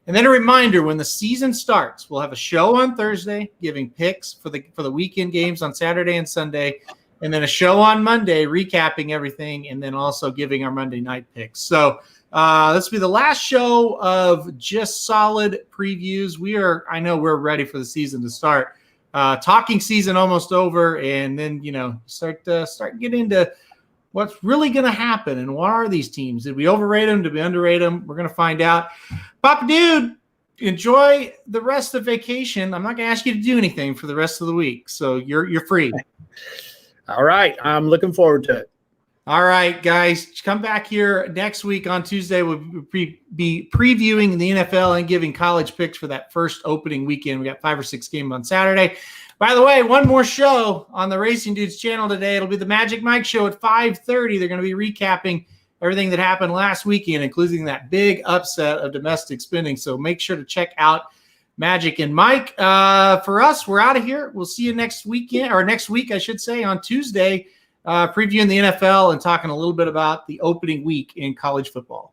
And then a reminder, when the season starts, we'll have a show on Thursday giving picks for the weekend games on Saturday and Sunday, and then a show on Monday recapping everything, and then also giving our Monday night picks. So this will be the last show of just solid previews. I know we're ready for the season to start. Talking season almost over, and then start getting into what's really going to happen and what are these teams? Did we overrate them? Did we underrate them? We're going to find out. Papa Dude, enjoy the rest of vacation. I'm not going to ask you to do anything for the rest of the week, so you're free. All right, I'm looking forward to it. All right, guys, come back here next week on Tuesday. We'll be previewing the NFL and giving college picks for that first opening weekend. We got 5 or 6 games on Saturday. By the way, one more show on the Racing Dudes channel today. It'll be the Magic Mike Show at 5:30. They're going to be recapping everything that happened last weekend, including that big upset of domestic spending. So make sure to check out Magic and Mike. For us, we're out of here. We'll see you next week, I should say, on Tuesday, previewing the NFL and talking a little bit about the opening week in college football.